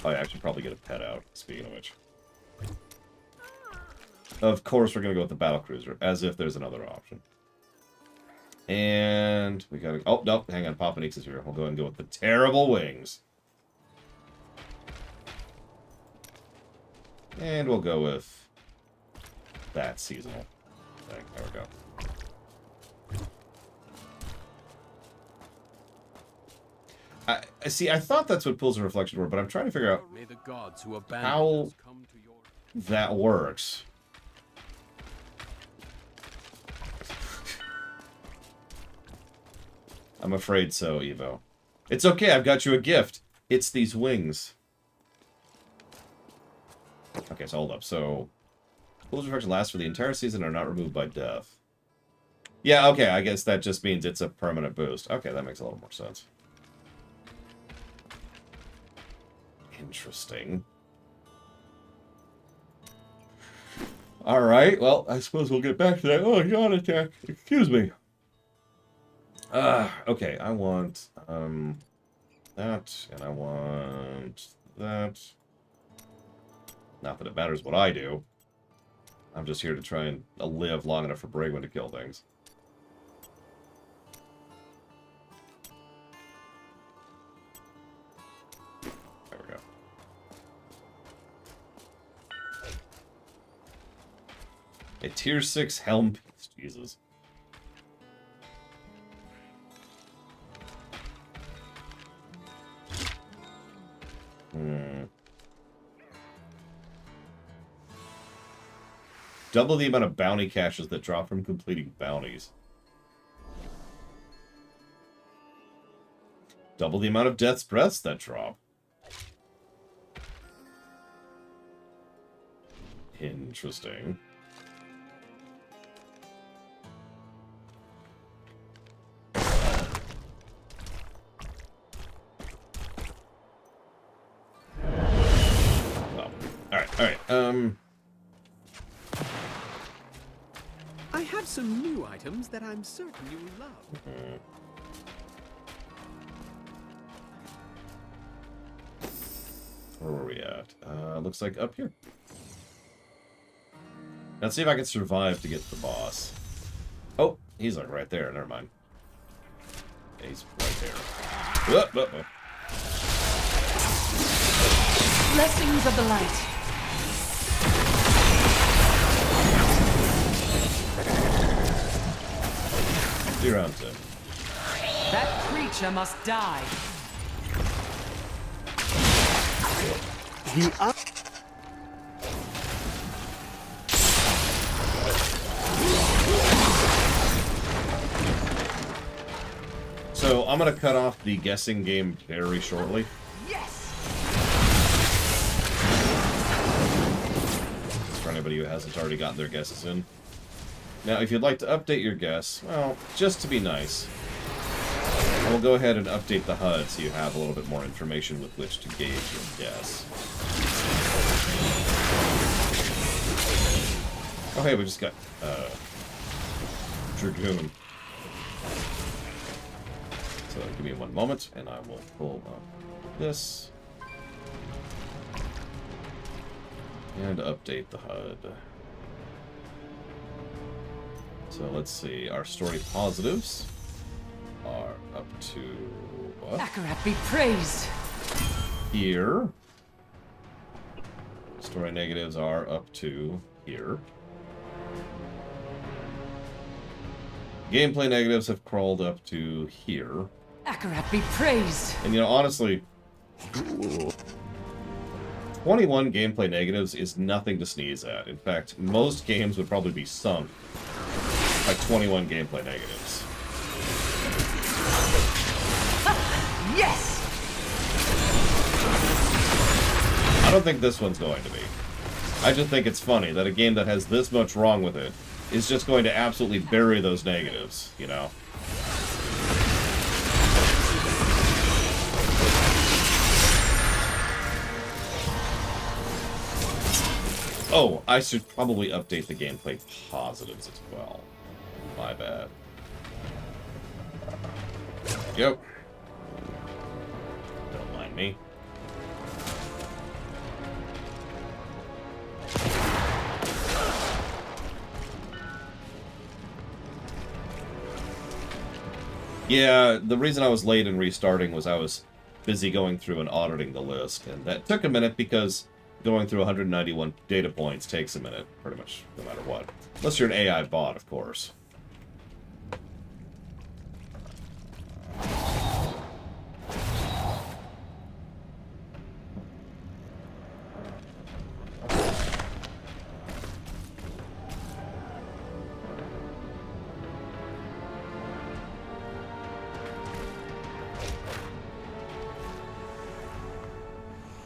Oh, yeah, I should probably get a pet out, speaking of which. Of course, we're going to go with the battle cruiser, as if there's another option. And we gotta... Oh, no, hang on, Papa Neeks is here. We'll go ahead and go with the terrible wings. And we'll go with that seasonal thing. There we go. I see, I thought that's what pools of reflection were, but I'm trying to figure out May the gods who how us come to your... that works. I'm afraid so, Evo. It's okay, I've got you a gift. It's these wings. Okay, so hold up. So, pools of reflection last for the entire season and are not removed by death. Yeah, okay, I guess that just means it's a permanent boost. Okay, that makes a little more sense. Interesting. Alright, well, I suppose we'll get back to that. Oh, yawn attack. Excuse me. Okay, I want, that, and I want that. Not that it matters what I do. I'm just here to try and live long enough for Bragwin to kill things. There we go. A tier 6 helm piece. Jesus. Double the amount of bounty caches that drop from completing bounties. Double the amount of death's breaths that drop. Interesting. Alright. I have some new items that I'm certain you will love. Where were we at? Looks like up here. Let's see if I can survive to get to the boss. Oh, he's like right there. Never mind. Yeah, he's right there. Whoop, whoop, whoop. Blessings of the light. See you around, Tim. That creature must die. So I'm gonna cut off the guessing game very shortly. Yes. For anybody who hasn't already gotten their guesses in. Now, if you'd like to update your guess, well, just to be nice, I will go ahead and update the HUD so you have a little bit more information with which to gauge your guess. Oh, hey, we just got, Dragoon. So, give me one moment, and I will pull up this. And update the HUD. So let's see, our story positives are up to Akarat be praised. here. Story negatives are up to here. Gameplay negatives have crawled up to here. Akarat be praised. And you know, honestly, 21 gameplay negatives is nothing to sneeze at. In fact, most games would probably be sunk by 21 gameplay negatives. Yes. I don't think this one's going to be. I just think it's funny that a game that has this much wrong with it is just going to absolutely bury those negatives, you know? Oh, I should probably update the gameplay positives as well. My bad. Yep. Don't mind me. Yeah, the reason I was late in restarting was I was busy going through and auditing the list, and that took a minute because going through 191 data points takes a minute, pretty much, no matter what. Unless you're an AI bot, of course.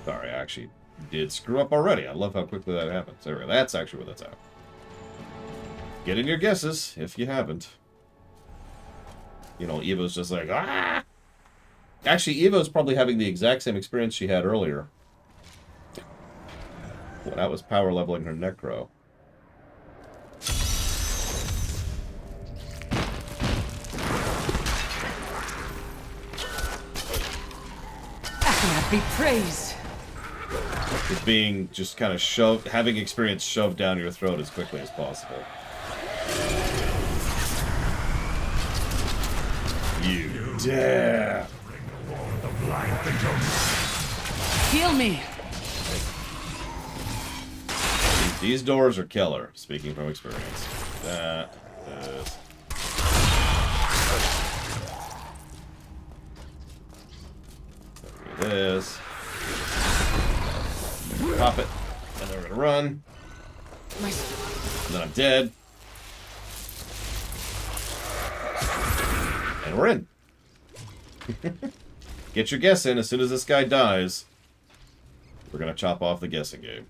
Sorry, I actually did screw up already. I love how quickly that happens. There we go. That's actually what that's at. Get in your guesses, if you haven't. You know, Evo's just like, ah! Actually, Evo's probably having the exact same experience she had earlier. When I was power leveling her Necro. Akarat be praised. With being just kind of shoved, having experience shoved down your throat as quickly as possible. You dare! Heal me. These doors are killer, speaking from experience. That is... Do this. Pop it. And then we're gonna run. And then I'm dead. And we're in. Get your guess in. As soon as this guy dies, we're gonna chop off the guessing game.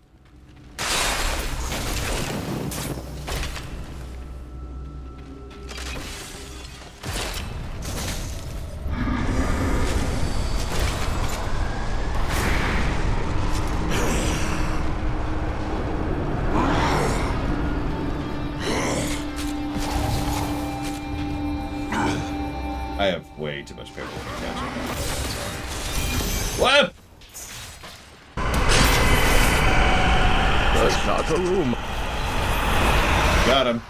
I have way too much paperwork to catch up on. What? There's not a room. Got him.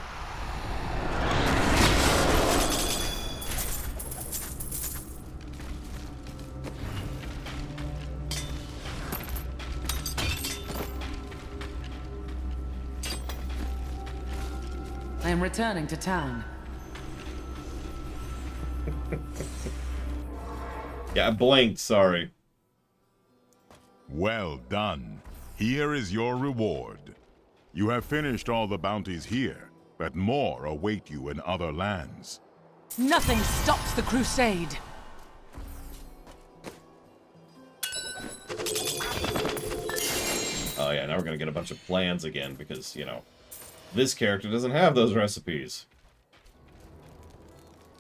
I am returning to town. Yeah, I blinked, sorry. Well done. Here is your reward. You have finished all the bounties here, but more await you in other lands. Nothing stops the crusade. Oh yeah, now we're gonna get a bunch of plans again because, you know, this character doesn't have those recipes.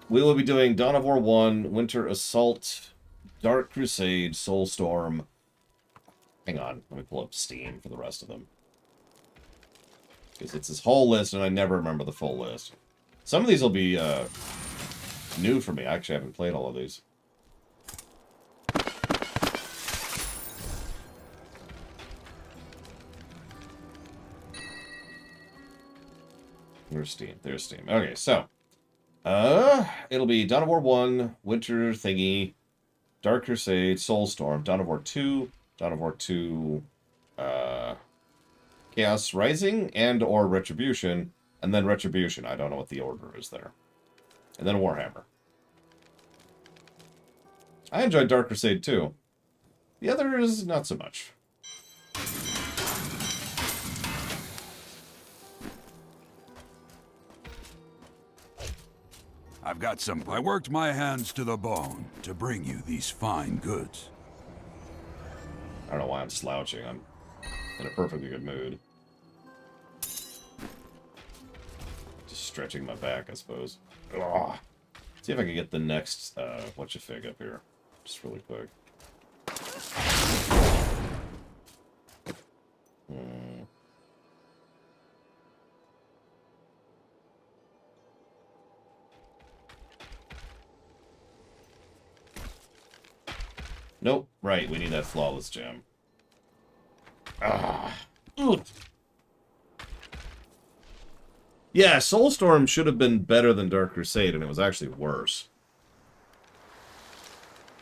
We will be doing Dawn of War 1, Winter Assault, Dark Crusade, Soulstorm. Hang on, let me pull up Steam for the rest of them. Because it's this whole list, and I never remember the full list. Some of these will be new for me. I actually haven't played all of these. Where's Steam? There's Steam. Okay, so. It'll be Dawn of War 1, Winter Thingy, Dark Crusade, Soulstorm, Dawn of War 2, Dawn of War 2, Chaos Rising, and or Retribution, and then Retribution. I don't know what the order is there. And then Warhammer. I enjoyed Dark Crusade too. The others, not so much. I've got some... I worked my hands to the bone to bring you these fine goods. I don't know why I'm slouching. I'm in a perfectly good mood. Just stretching my back, I suppose. Ugh. See if I can get the next whatcha-fig up here. Just really quick. Nope. Right, we need that flawless gem. Ah. Yeah, Soulstorm should have been better than Dark Crusade, and it was actually worse.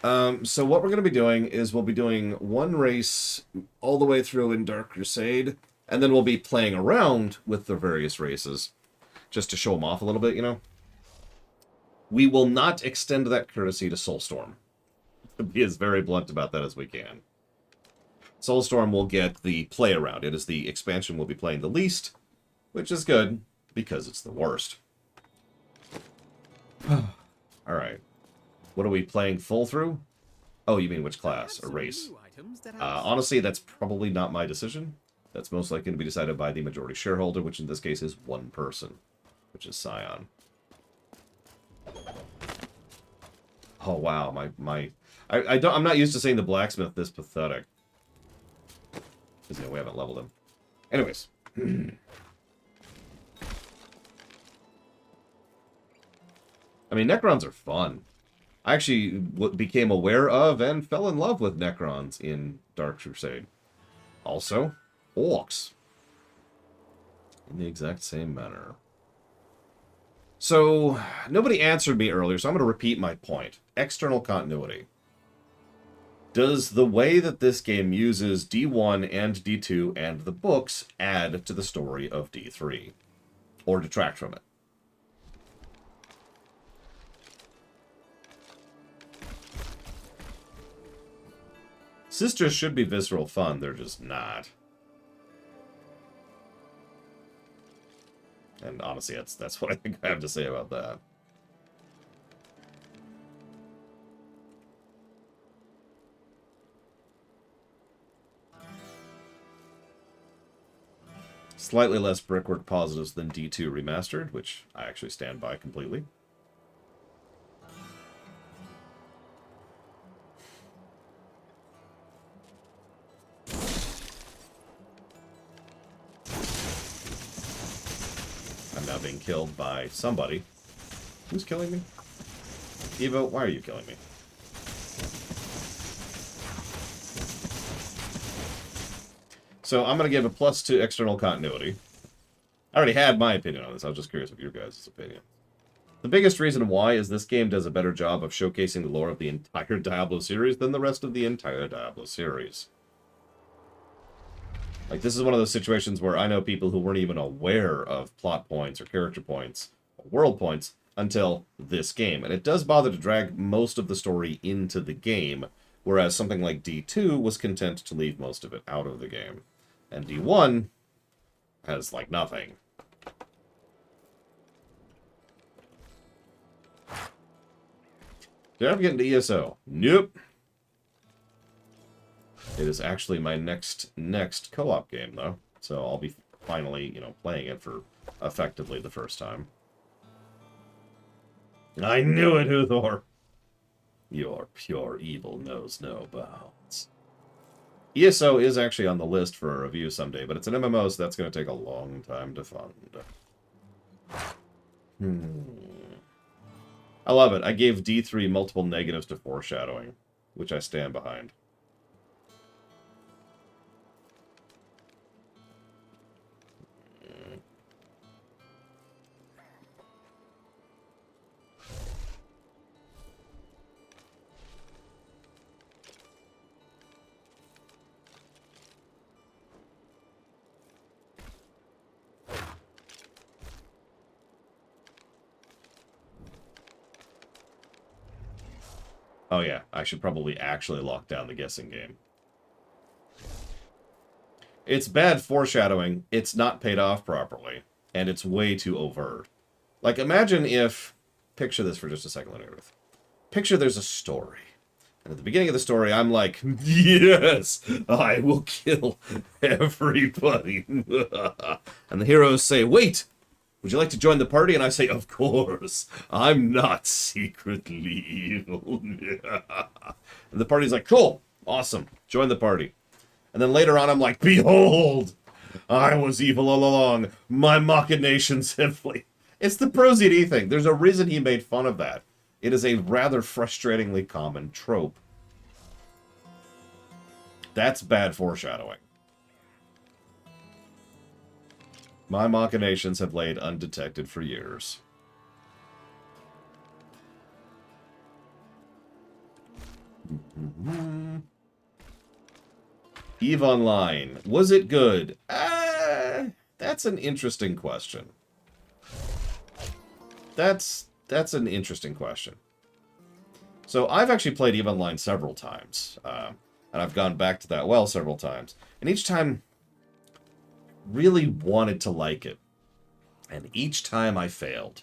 So what we're going to be doing is we'll be doing one race all the way through in Dark Crusade, and then we'll be playing around with the various races, just to show them off a little bit, you know? We will not extend that courtesy to Soulstorm. Be as very blunt about that as we can. Soulstorm will get the play around. It is the expansion we'll be playing the least, which is good, because it's the worst. Alright. What are we playing full through? Oh, you mean which class or race? Honestly, that's probably not my decision. That's most likely to be decided by the majority shareholder, which in this case is one person, which is Scion. Oh wow, I'm not used to seeing the blacksmith this pathetic. Because, you know, we haven't leveled him. Anyways. I mean, Necrons are fun. I actually became aware of and fell in love with Necrons in Dark Crusade. Also, Orcs. In the exact same manner. So, nobody answered me earlier, so I'm going to repeat my point. External continuity. Does the way that this game uses D1 and D2 and the books add to the story of D3? Or detract from it? Sisters should be visceral fun, they're just not. And honestly, that's what I think I have to say about that. Slightly less brickwork positives than D2 Remastered, which I actually stand by completely. I'm now being killed by somebody. Who's killing me? Evo, why are you killing me? So I'm going to give a plus to external continuity. I already had my opinion on this. I was just curious of your guys' opinion. The biggest reason why is this game does a better job of showcasing the lore of the entire Diablo series than the rest of the entire Diablo series. Like, this is one of those situations where I know people who weren't even aware of plot points or character points or world points until this game. And it does bother to drag most of the story into the game, whereas something like D2 was content to leave most of it out of the game. And D1 has, like, nothing. Did I ever get into ESO? Nope. It is actually my next co-op game, though. So I'll be finally, playing it for effectively the first time. I knew it, Uthor! Your pure evil knows no bounds. ESO is actually on the list for a review someday, but it's an MMO, so that's going to take a long time to fund. I love it. I gave D3 multiple negatives to foreshadowing, which I stand behind. Oh yeah, I should probably actually lock down the guessing game. It's bad foreshadowing, it's not paid off properly, and it's way too overt. Like, imagine if... Picture this for just a second, Ruth. Picture there's a story. And at the beginning of the story, I'm like, yes, I will kill everybody. And the heroes say, wait, would you like to join the party? And I say, of course, I'm not secretly evil. And the party's like, cool, awesome, join the party. And then later on, I'm like, behold, I was evil all along. My machinations have flee. It's the Pro-ZD thing. There's a reason he made fun of that. It is a rather frustratingly common trope. That's bad foreshadowing. My machinations have laid undetected for years. EVE Online. Was it good? That's an interesting question. That's an interesting question. So I've actually played EVE Online several times. And I've gone back to that well several times. And each time... really wanted to like it. And each time I failed.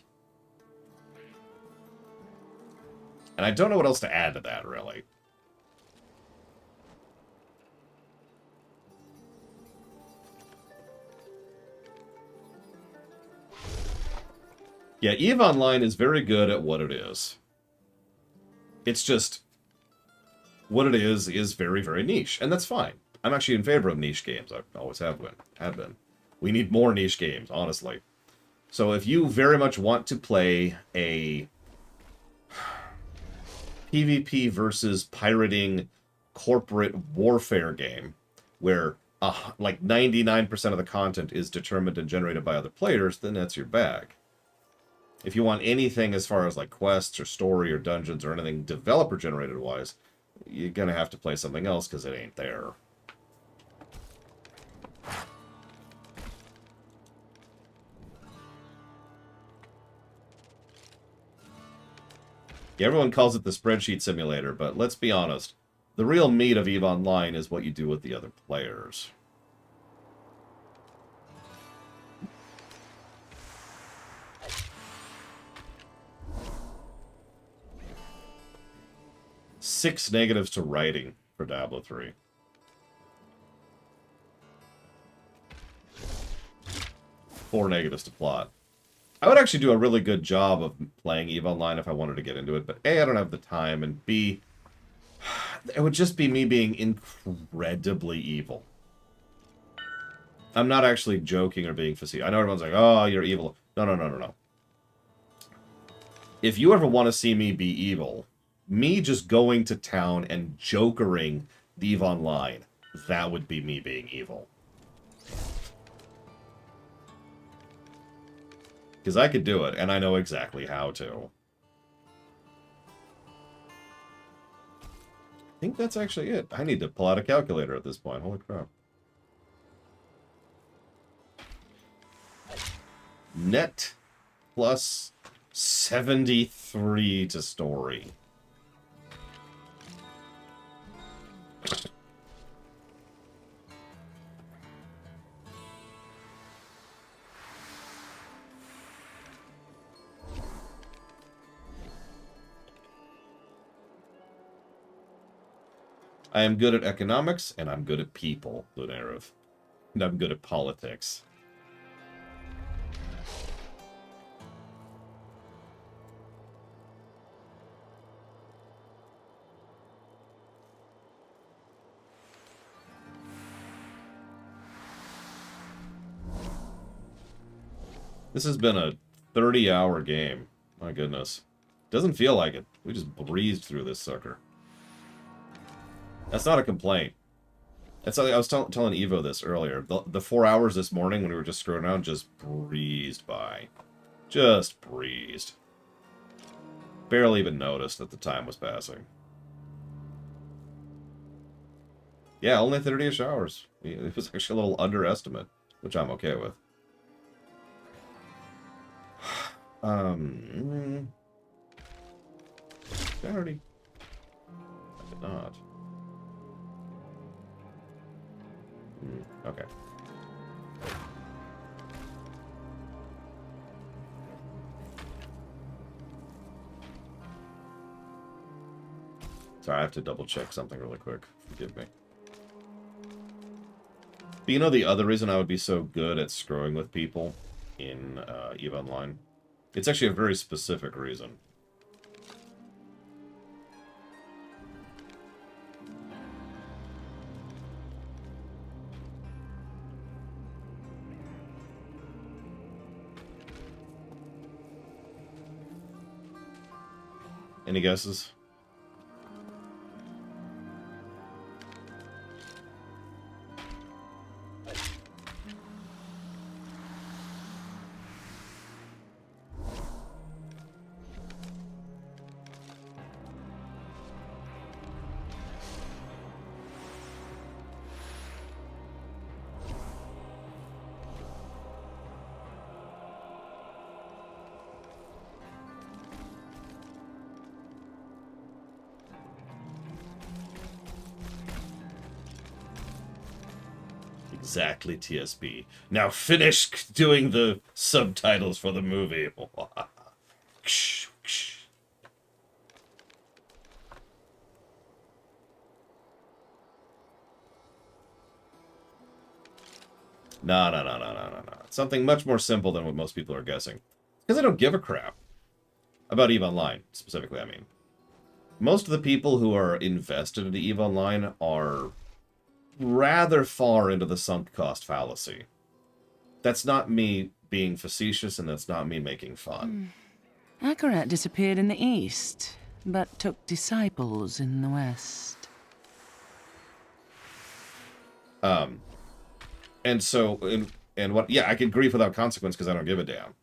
And I don't know what else to add to that, really. Yeah, EVE Online is very good at what it is. It's just... what it is very, very niche. And that's fine. I'm actually in favor of niche games. I always have been. We need more niche games, honestly. So if you very much want to play a PvP versus pirating corporate warfare game where like 99% of the content is determined and generated by other players, then that's your bag. If you want anything as far as like quests or story or dungeons or anything developer generated wise, you're gonna have to play something else because it ain't there. Yeah, everyone calls it the spreadsheet simulator, but let's be honest. The real meat of EVE Online is what you do with the other players. Six negatives to writing for Diablo 3. Four negatives to plot. I would actually do a really good job of playing EVE Online if I wanted to get into it, but A, I don't have the time, and B, it would just be me being incredibly evil. I'm not actually joking or being facetious. I know everyone's like, oh, you're evil. No, no, no, no, no. If you ever want to see me be evil, me just going to town and jokering EVE Online, that would be me being evil. Because I could do it, and I know exactly how to. I think that's actually it. I need to pull out a calculator at this point. Holy crap. Net plus 73 to story. I am good at economics, and I'm good at people, Lunarov. And I'm good at politics. This has been a 30-hour game. My goodness. Doesn't feel like it. We just breezed through this sucker. That's not a complaint. That's I was telling Evo this earlier. The 4 hours this morning when we were just screwing around just breezed by. Just breezed. Barely even noticed that the time was passing. Yeah, only 30-ish hours. It was actually a little underestimate, which I'm okay with. Did I already? I did not. Okay. Sorry, I have to double check something really quick. Forgive me. But you know the other reason I would be so good at screwing with people in EVE Online? It's actually a very specific reason. Any guesses? Exactly, TSB. Now finish doing the subtitles for the movie. No. Something much more simple than what most people are guessing. Because I don't give a crap. About EVE Online, specifically, I mean. Most of the people who are invested in EVE Online are rather far into the sunk cost fallacy. That's not me being facetious, and that's not me making fun. Akarat disappeared in the east, but took disciples in the west. And so, and what, yeah, I can grieve without consequence because I don't give a damn.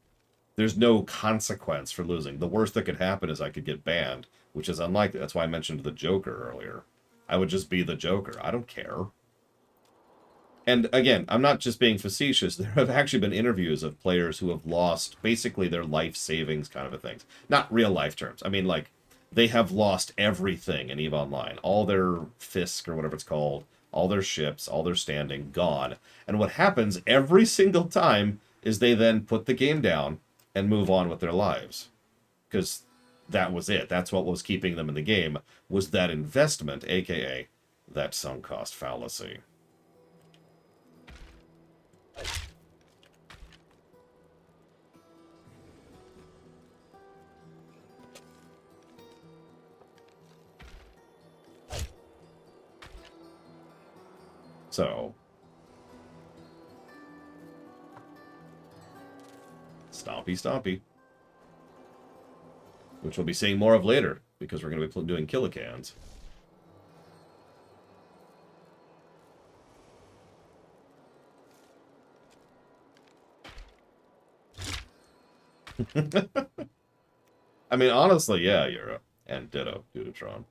There's no consequence for losing. The worst that could happen is I could get banned, which is unlikely. That's why I mentioned the Joker earlier. I would just be the Joker. I don't care. And again, I'm not just being facetious. There have actually been interviews of players who have lost basically their life savings kind of a things. Not real life terms. I mean, like, they have lost everything in EVE Online. All their Fisk, or whatever it's called, all their ships, all their standing, gone. And what happens every single time is they then put the game down and move on with their lives. Because that was it. That's what was keeping them in the game, was that investment, aka that sunk cost fallacy. So, stompy stompy. Which we'll be seeing more of later, because we're going to be doing killicans. I mean, honestly, yeah, Euro. And ditto, Dudatron.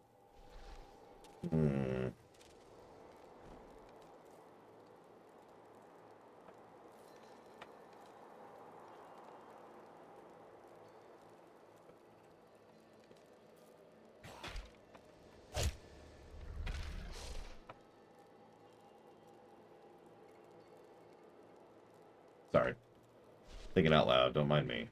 Sorry. Thinking out loud, don't mind me.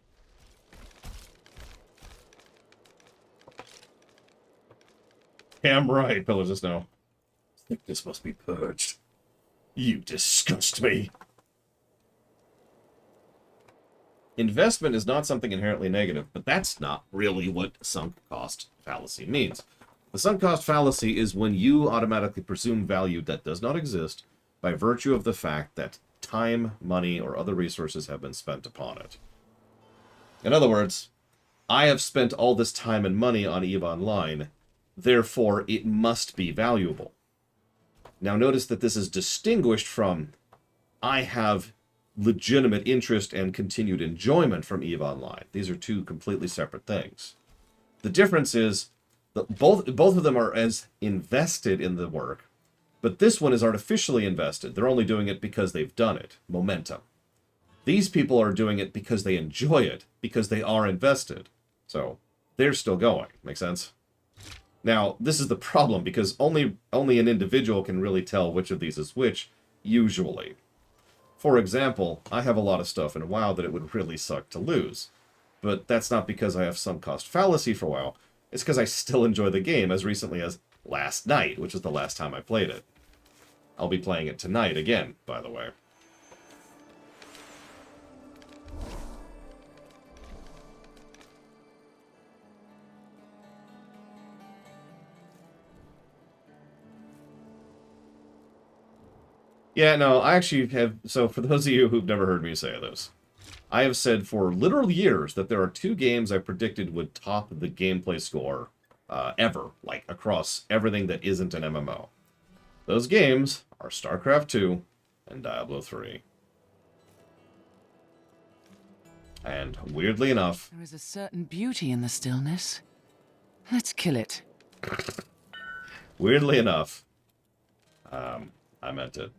Damn right, Pillars of Snow. This must be purged. You disgust me. Investment is not something inherently negative, but that's not really what sunk cost fallacy means. The sunk cost fallacy is when you automatically presume value that does not exist by virtue of the fact that time, money, or other resources have been spent upon it. In other words, I have spent all this time and money on EVE Online, therefore it must be valuable. Now notice that this is distinguished from I have legitimate interest and continued enjoyment from EVE Online. These are two completely separate things. The difference is that both of them are as invested in the work, but this one is artificially invested. They're only doing it because they've done it. Momentum. These people are doing it because they enjoy it, because they are invested. So, they're still going. Make sense? Now, this is the problem, because only an individual can really tell which of these is which, usually. For example, I have a lot of stuff in WoW that it would really suck to lose. But that's not because I have sunk cost fallacy for WoW. It's because I still enjoy the game as recently as last night, which is the last time I played it. I'll be playing it tonight again, by the way. Yeah, no, I actually have... So, for those of you who've never heard me say this, I have said for literal years that there are two games I predicted would top the gameplay score ever, like, across everything that isn't an MMO. Those games are StarCraft 2 and Diablo 3. And, weirdly enough... There is a certain beauty in the stillness. Let's kill it. Weirdly enough, I meant it.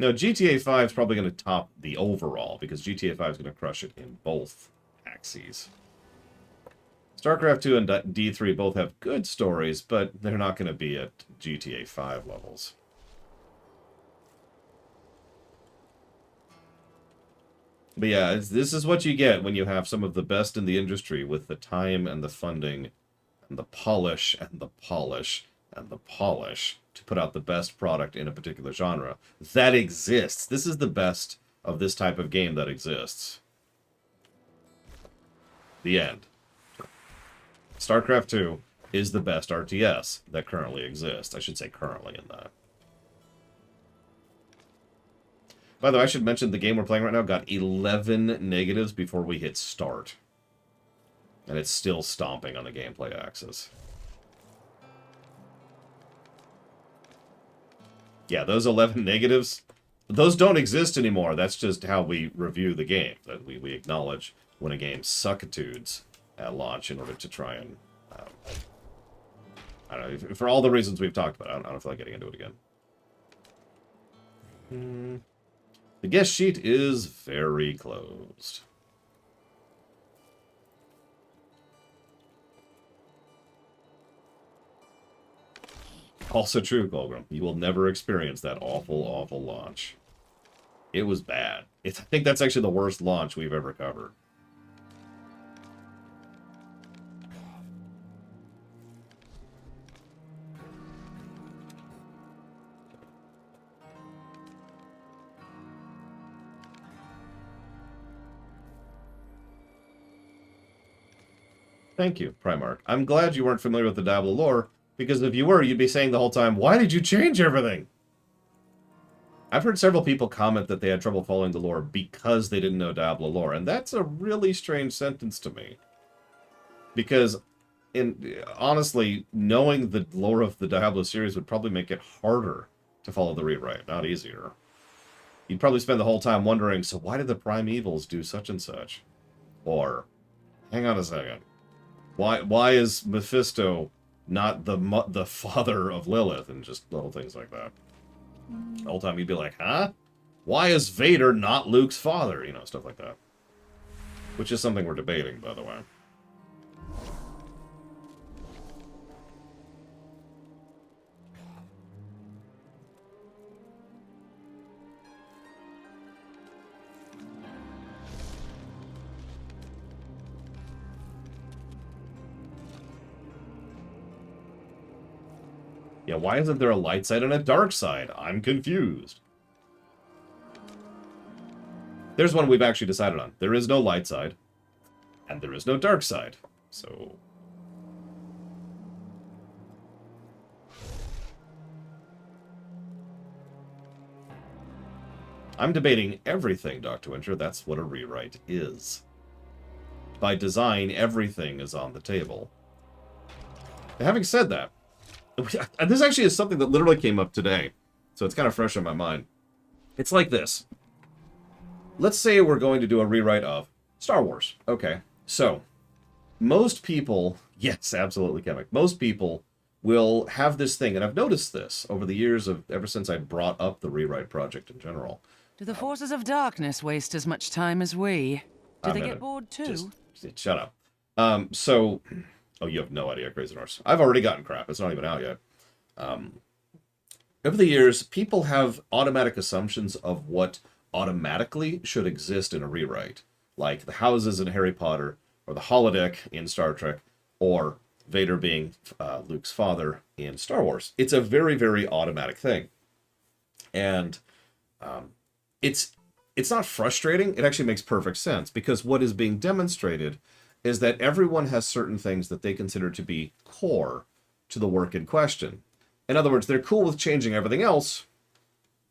No, GTA 5 is probably going to top the overall, because GTA 5 is going to crush it in both axes. StarCraft 2 and D3 both have good stories, but they're not going to be at GTA 5 levels. But yeah, this is what you get when you have some of the best in the industry with the time and the funding and the polish and the polish and the polish to put out the best product in a particular genre. That exists. This is the best of this type of game that exists. The end. StarCraft 2 is the best RTS that currently exists. I should say currently in that. By the way, I should mention the game we're playing right now got 11 negatives before we hit start. And it's still stomping on the gameplay axis. Yeah, those 11 negatives, those don't exist anymore. That's just how we review the game. That we acknowledge when a game suckitudes at launch in order to try and, I don't know, for all the reasons we've talked about. I don't feel like getting into it again. The guest sheet is very closed. Also true, Golgrim. You will never experience that awful, awful launch. It was bad. I think that's actually the worst launch we've ever covered. Thank you, Primarch. I'm glad you weren't familiar with the Diablo lore, because if you were, you'd be saying the whole time, why did you change everything? I've heard several people comment that they had trouble following the lore because they didn't know Diablo lore, and that's a really strange sentence to me. Because, honestly, knowing the lore of the Diablo series would probably make it harder to follow the rewrite, not easier. You'd probably spend the whole time wondering, so why did the Primevals do such and such? Or, hang on a second. Why is Mephisto not the father of Lilith, and just little things like that? The whole time you'd be like, huh? Why is Vader not Luke's father? You know, stuff like that. Which is something we're debating, by the way. Yeah, why isn't there a light side and a dark side? I'm confused. There's one we've actually decided on. There is no light side, and there is no dark side. So... I'm debating everything, Dr. Winter. That's what a rewrite is. By design, everything is on the table. Now, having said that, this actually is something that literally came up today, so it's kind of fresh in my mind. It's like this. Let's say we're going to do a rewrite of Star Wars. Okay, so most people, yes, absolutely, Kevin, most people will have this thing, and I've noticed this over the years of ever since I brought up the rewrite project in general. Do the forces of darkness waste as much time as we? Do they get bored too? Just shut up. Oh, you have no idea, Crazy Norse. I've already gotten crap. It's not even out yet. Over the years, people have automatic assumptions of what automatically should exist in a rewrite. Like the houses in Harry Potter, or the holodeck in Star Trek, or Vader being Luke's father in Star Wars. It's a very, very automatic thing. And it's not frustrating. It actually makes perfect sense, because what is being demonstrated is that everyone has certain things that they consider to be core to the work in question. In other words, they're cool with changing everything else,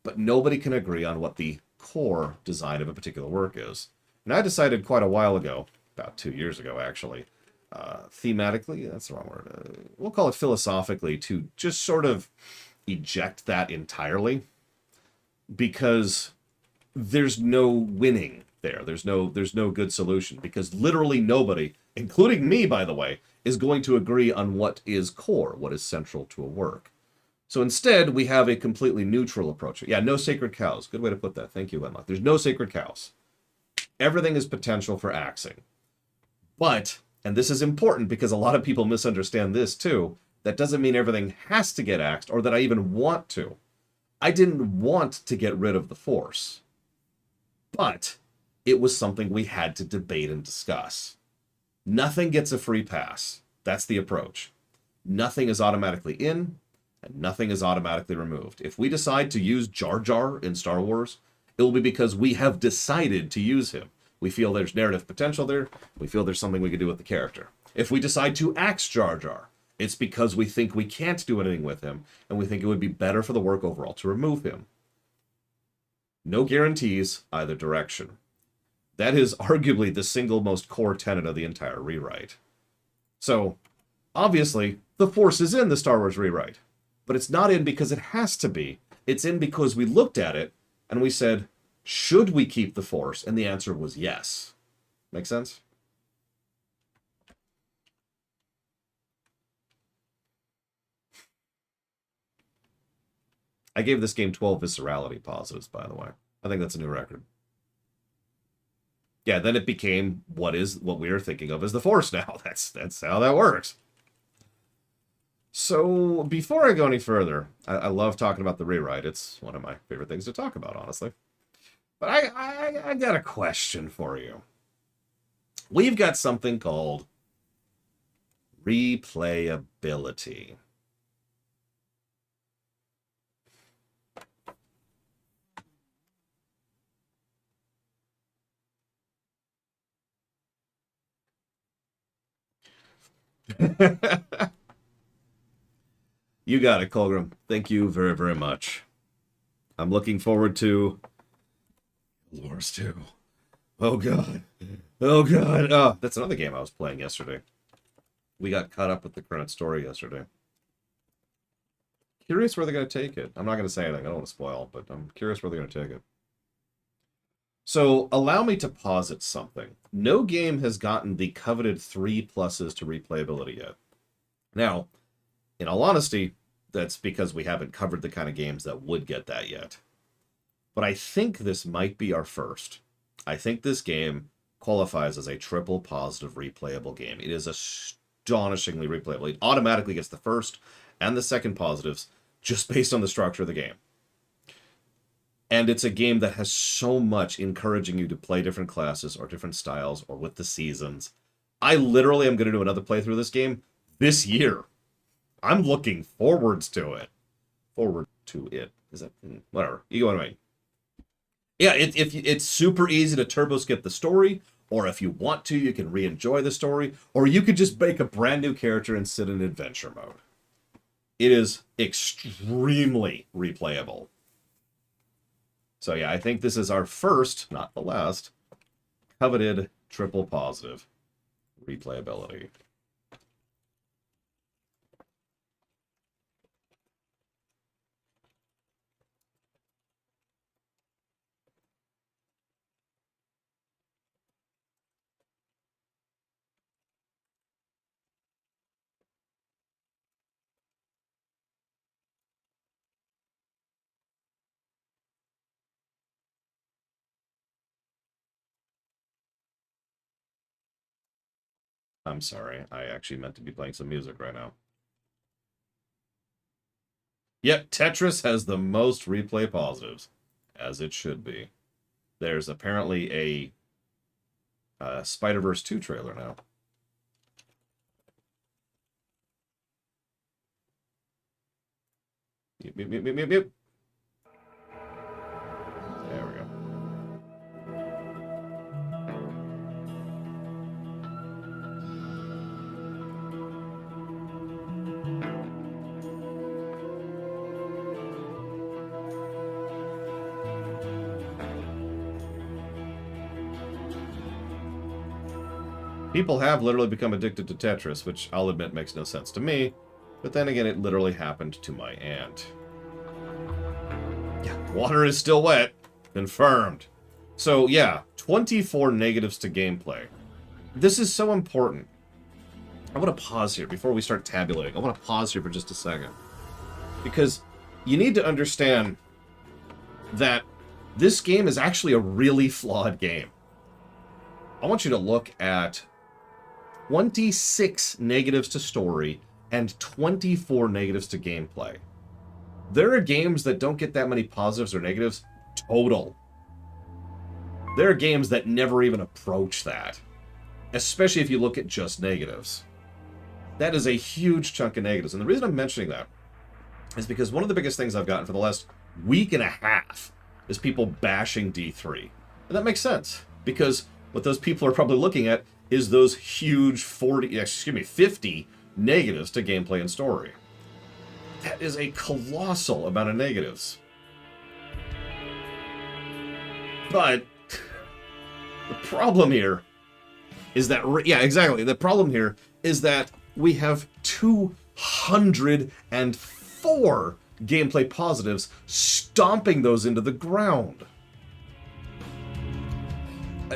but nobody can agree on what the core design of a particular work is. And I decided quite a while ago, about 2 years ago actually, thematically, that's the wrong word, we'll call it philosophically, to just sort of eject that entirely, because there's no winning there. There's no good solution, because literally nobody, including me, by the way, is going to agree on what is core, what is central to a work. So instead, we have a completely neutral approach. Yeah, no sacred cows. Good way to put that. Thank you, Wenlock. There's no sacred cows. Everything is potential for axing. But, and this is important because a lot of people misunderstand this too, that doesn't mean everything has to get axed, or that I even want to. I didn't want to get rid of the Force. But it was something we had to debate and discuss. Nothing gets a free pass. That's the approach. Nothing is automatically in, and nothing is automatically removed. If we decide to use Jar Jar in Star Wars, it will be because we have decided to use him. We feel there's narrative potential there. We feel there's something we can do with the character. If we decide to axe Jar Jar, it's because we think we can't do anything with him, and we think it would be better for the work overall to remove him. No guarantees either direction. That is arguably the single most core tenet of the entire rewrite. So, obviously, the Force is in the Star Wars rewrite. But it's not in because it has to be. It's in because we looked at it and we said, should we keep the Force? And the answer was yes. Make sense? I gave this game 12 viscerality positives, by the way. I think that's a new record. Yeah, then it became what we are thinking of as the Force now. That's how that works. So, before I go any further, I love talking about the rewrite. It's one of my favorite things to talk about, honestly. But I got a question for you. We've got something called replayability. You got it, Colgrim. Thank you very, very much. I'm looking forward to Wars 2. Oh, God. Oh, God. Oh, that's another game I was playing yesterday. We got caught up with the current story yesterday. Curious where they're going to take it. I'm not going to say anything. I don't want to spoil, but I'm curious where they're going to take it. So, allow me to posit something. No game has gotten the coveted 3 pluses to replayability yet. Now, in all honesty, that's because we haven't covered the kind of games that would get that yet. But I think this might be our first. I think this game qualifies as a triple positive replayable game. It is astonishingly replayable. It automatically gets the first and the second positives just based on the structure of the game. And it's a game that has so much encouraging you to play different classes or different styles or with the seasons. I literally am going to do another playthrough of this game this year. I'm looking forwards to it. Forward to it. Is that... whatever. You go what I mean. Yeah, it's super easy to turbo skip the story, or if you want to, you can re-enjoy the story, or you could just make a brand new character and sit in adventure mode. It is extremely replayable. So yeah, I think this is our first, not the last, coveted triple positive replayability. I'm sorry, I actually meant to be playing some music right now. Yep, Tetris has the most replay positives, as it should be. There's apparently a Spider-Verse 2 trailer now. Yep. There we go. People have literally become addicted to Tetris, which I'll admit makes no sense to me, but then again, it literally happened to my aunt. Yeah, water is still wet. Confirmed. So yeah, 24 negatives to gameplay. This is so important. I want to pause here before we start tabulating. I want to pause here for just a second. Because you need to understand that this game is actually a really flawed game. I want you to look at 26 negatives to story and 24 negatives to gameplay. There are games that don't get that many positives or negatives total. There are games that never even approach that, especially if you look at just negatives. That is a huge chunk of negatives. And the reason I'm mentioning that is because one of the biggest things I've gotten for the last week and a half is people bashing D3. And that makes sense, because what those people are probably looking at is those huge 50 negatives to gameplay and story. That is a colossal amount of negatives. But the problem here is that, yeah, exactly. The problem here is that we have 204 gameplay positives, stomping those into the ground.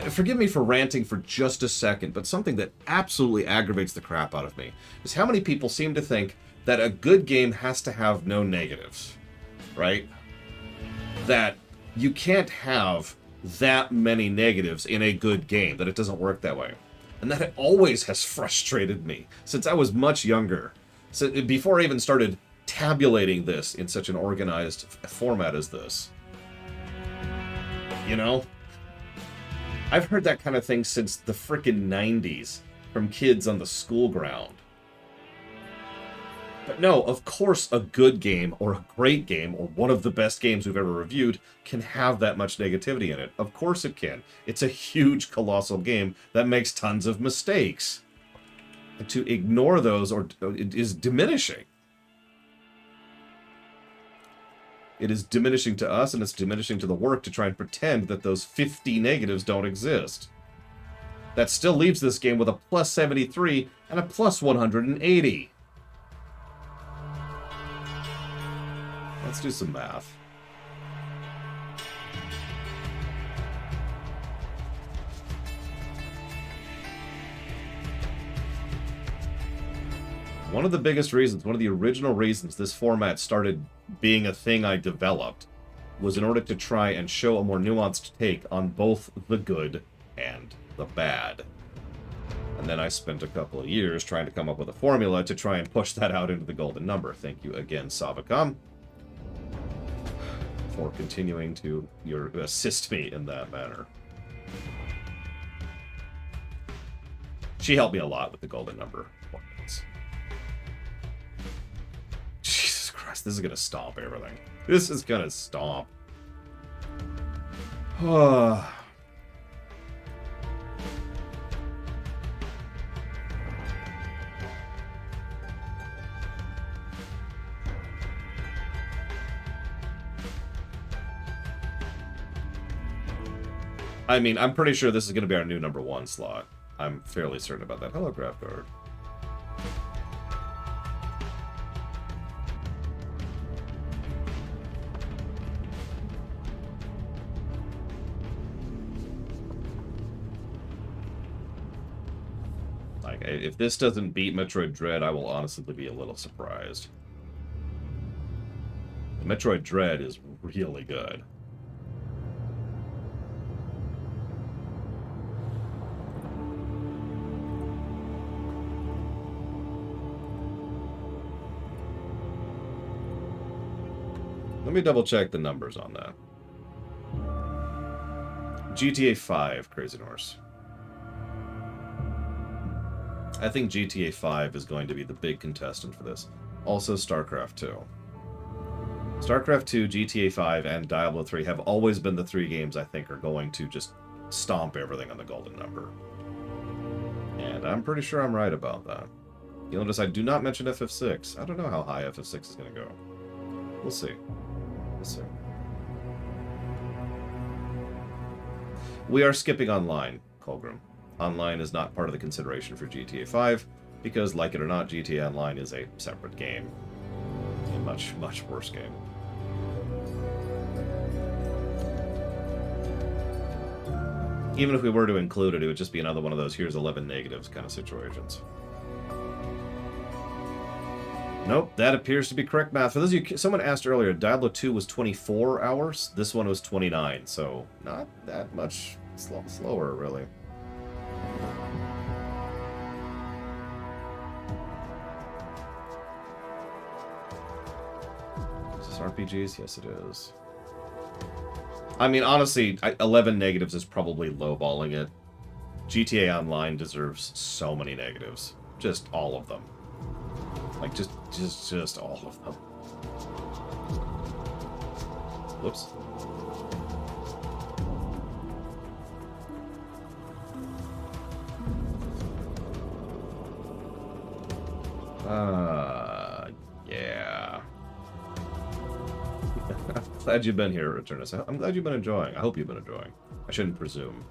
Forgive me for ranting for just a second, but something that absolutely aggravates the crap out of me is how many people seem to think that a good game has to have no negatives, right? That you can't have that many negatives in a good game, that it doesn't work that way. And that it always has frustrated me since I was much younger. So before I even started tabulating this in such an organized format as this. You know? I've heard that kind of thing since the frickin' 90s from kids on the school ground. But no, of course a good game or a great game or one of the best games we've ever reviewed can have that much negativity in it. Of course it can. It's a huge, colossal game that makes tons of mistakes. And to ignore those it is diminishing. It is diminishing to us, and it's diminishing to the work to try and pretend that those 50 negatives don't exist. That still leaves this game with a plus 73 and a plus 180. Let's do some math. One of the biggest reasons, one of the original reasons this format started being a thing I developed was in order to try and show a more nuanced take on both the good and the bad. And then I spent a couple of years trying to come up with a formula to try and push that out into the golden number. Thank you again, Savicom, for continuing to assist me in that manner. She helped me a lot with the golden number formulas. Jesus Christ, this is gonna stomp everything. This is gonna stomp. I mean, I'm pretty sure this is going to be our new #1 slot. I'm fairly certain about that. Hello, Graph Guard. Like, if this doesn't beat Metroid Dread, I will honestly be a little surprised. Metroid Dread is really good. Let me double check the numbers on that. GTA 5, Crazy Norse. I think GTA 5 is going to be the big contestant for this. Also StarCraft 2. StarCraft 2, GTA 5, and Diablo 3 have always been the three games I think are going to just stomp everything on the golden number. And I'm pretty sure I'm right about that. You'll notice I do not mention FF6. I don't know how high FF6 is going to go. We'll see. We are skipping online, Colgrim. Online is not part of the consideration for GTA 5, because, like it or not, GTA Online is a separate game. A much, much worse game. Even if we were to include it, it would just be another one of those here's 11 negatives kind of situations. Nope, that appears to be correct math. For those of you, someone asked earlier, Diablo 2 was 24 hours. This one was 29, so not that much slower, really. Is this RPGs? Yes, it is. I mean, honestly, 11 negatives is probably lowballing it. GTA Online deserves so many negatives. Just all of them. Like, just all of them. Whoops. Yeah. Glad you've been here, Returnus. I'm glad you've been enjoying. I hope you've been enjoying. I shouldn't presume.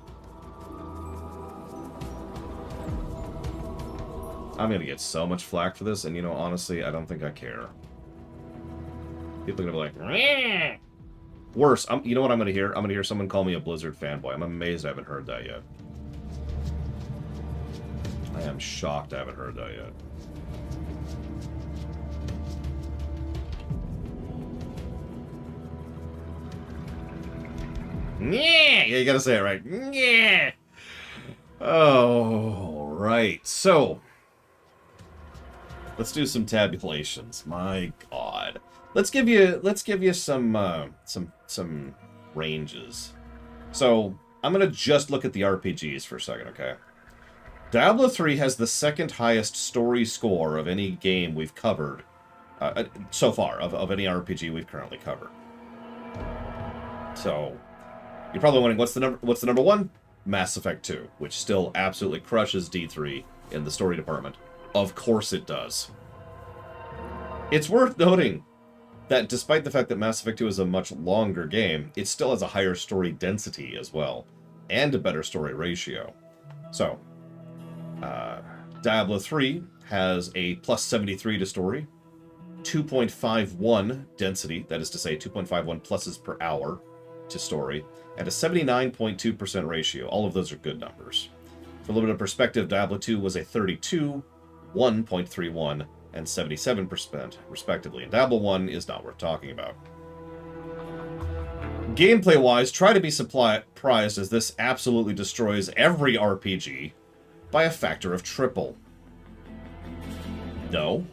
I'm gonna get so much flack for this, and you know, honestly, I don't think I care. People are gonna be like, meh. Worse, you know what I'm gonna hear? I'm gonna hear someone call me a Blizzard fanboy. I'm amazed I haven't heard that yet. I am shocked I haven't heard that yet. Yeah, you gotta say it right. Yeah. Oh, right. So, let's do some tabulations. My God, let's give you some ranges. So, I'm gonna just look at the RPGs for a second, okay? Diablo 3 has the second highest story score of any game we've covered so far of any RPG we've currently covered. So. You're probably wondering, what's the number one? Mass Effect 2, which still absolutely crushes D3 in the story department. Of course it does. It's worth noting that despite the fact that Mass Effect 2 is a much longer game, it still has a higher story density as well, and a better story ratio. So, Diablo 3 has a plus 73 to story, 2.51 density, that is to say 2.51 pluses per hour to story, and a 79.2% ratio. All of those are good numbers. For a little bit of perspective, Diablo 2 was a 32, 1.31, and 77%, respectively. And Diablo 1 is not worth talking about. Gameplay-wise, try to be surprised as this absolutely destroys every RPG by a factor of triple. No.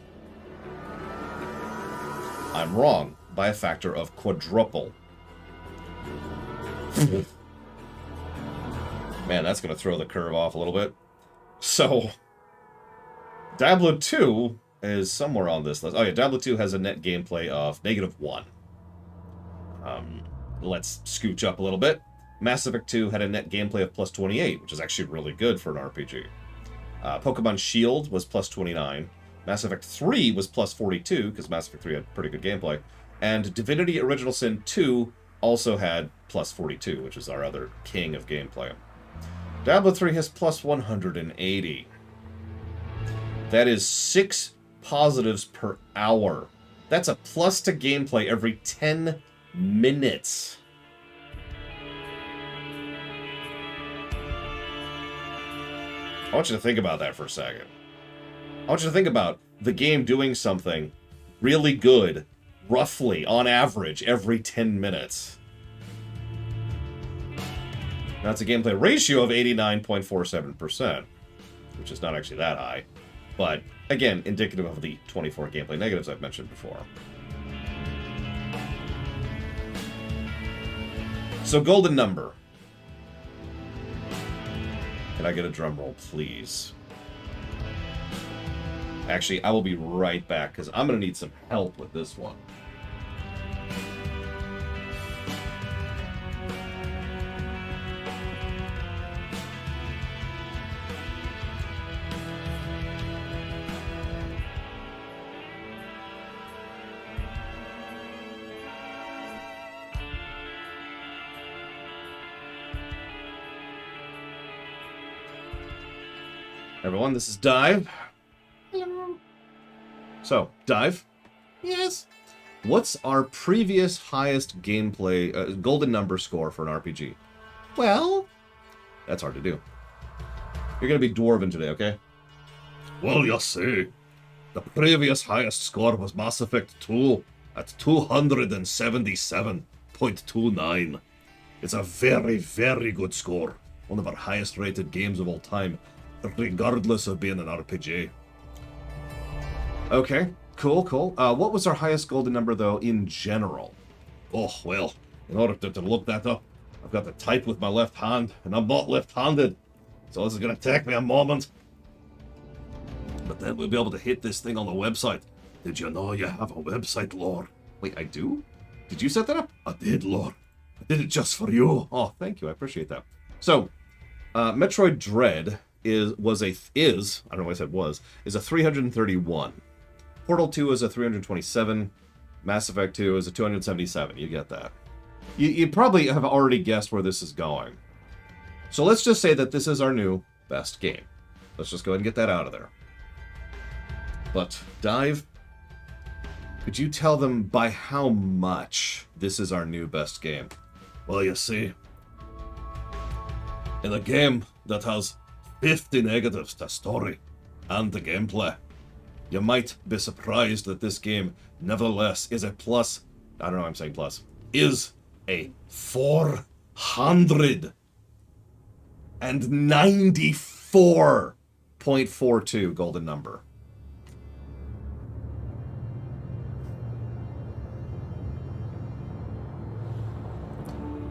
I'm wrong. By a factor of quadruple. Man, that's going to throw the curve off a little bit. So, Diablo 2 is somewhere on this list. Oh yeah, Diablo 2 has a net gameplay of -1. Let's scooch up a little bit. Mass Effect 2 had a net gameplay of plus 28, which is actually really good for an RPG. Pokemon Shield was plus 29. Mass Effect 3 was plus 42, because Mass Effect 3 had pretty good gameplay. And Divinity Original Sin 2 also had plus 42, which is our other king of gameplay. Diablo 3 has plus 180. That is 6 positives per hour. That's a plus to gameplay every 10 minutes. I want you to think about that for a second. I want you to think about the game doing something really good, roughly, on average, every 10 minutes. That's a gameplay ratio of 89.47%, which is not actually that high. But, again, indicative of the 24 gameplay negatives I've mentioned before. So, golden number. Can I get a drum roll, please? Actually, I will be right back, because I'm going to need some help with this one. Everyone, this is Dive. Hello. So, Dive? Yes? What's our previous highest gameplay, golden number score for an RPG? Well, that's hard to do. You're going to be Dwarven today, okay? Well, you see, the previous highest score was Mass Effect 2 at 277.29. It's a very, very good score. One of our highest rated games of all time, regardless of being an RPG. Okay, cool. What was our highest golden number, though, in general? Oh, well, in order to look that up, I've got to type with my left hand, and I'm not left-handed, so this is going to take me a moment. But then we'll be able to hit this thing on the website. Did you know you have a website, Lord? Wait, I do? Did you set that up? I did, Lord. I did it just for you. Oh, thank you, I appreciate that. So, Metroid Dread is a 331. Portal 2 is a 327. Mass Effect 2 is a 277. You get that. You probably have already guessed where this is going. So let's just say that this is our new best game. Let's just go ahead and get that out of there. But, Dive, Could you tell them by how much this is our new best game? Well, you see, in a game that has 50 negatives to story and the gameplay, you might be surprised that this game, nevertheless, is a plus. I don't know why I'm saying plus. Is a 494.42 golden number.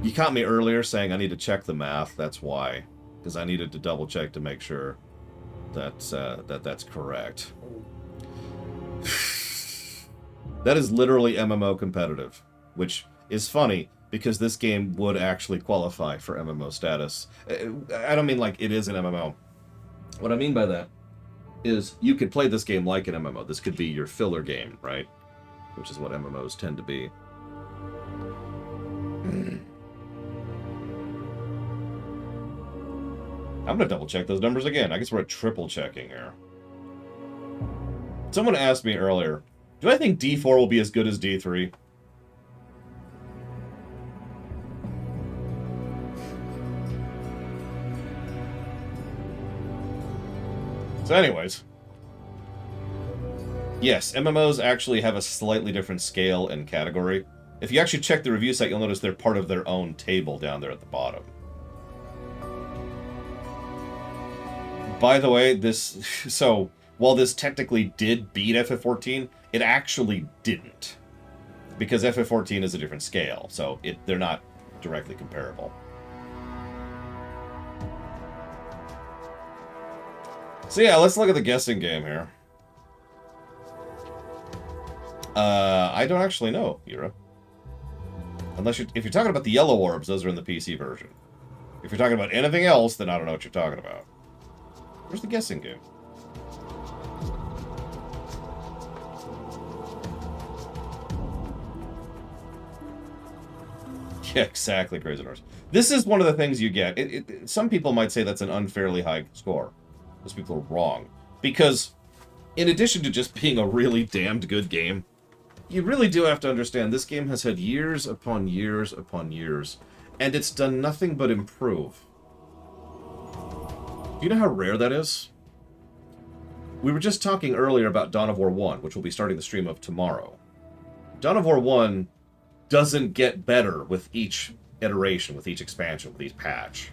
You caught me earlier saying I need to check the math. That's why, because I needed to double check to make sure that that's correct. That is literally MMO competitive, which is funny because this game would actually qualify for MMO status. I don't mean like it is an MMO. What I mean by that is you could play this game like an MMO. This could be your filler game, right? Which is what MMOs tend to be. I'm going to double check those numbers again. I guess we're at triple checking here. Someone asked me earlier, do I think D4 will be as good as D3? So anyways, yes, MMOs actually have a slightly different scale and category. If you actually check the review site, you'll notice they're part of their own table down there at the bottom. By the way, so while this technically did beat FF14, it actually didn't. Because FF14 is a different scale, so they're not directly comparable. So yeah, let's look at the guessing game here. I don't actually know, Yura. Unless if you're talking about the yellow orbs, those are in the PC version. If you're talking about anything else, then I don't know what you're talking about. Where's the guessing game? Yeah, exactly, Crazy Norse. This is one of the things you get. Some people might say that's an unfairly high score. Those people are wrong. Because, in addition to just being a really damned good game, you really do have to understand this game has had years upon years upon years, and it's done nothing but improve. Do you know how rare that is? We were just talking earlier about Dawn of War 1, which we'll be starting the stream of tomorrow. Dawn of War 1 doesn't get better with each iteration, with each expansion, with each patch.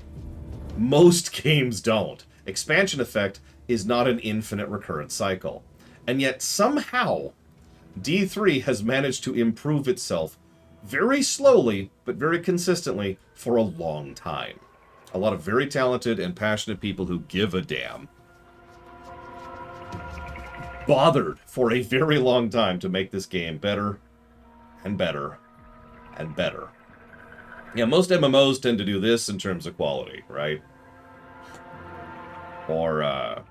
Most games don't. Expansion effect is not an infinite recurrent cycle. And yet, somehow, D3 has managed to improve itself very slowly, but very consistently for a long time. A lot of very talented and passionate people who give a damn bothered for a very long time to make this game better and better and better. Yeah, most MMOs tend to do this in terms of quality, right? Or, I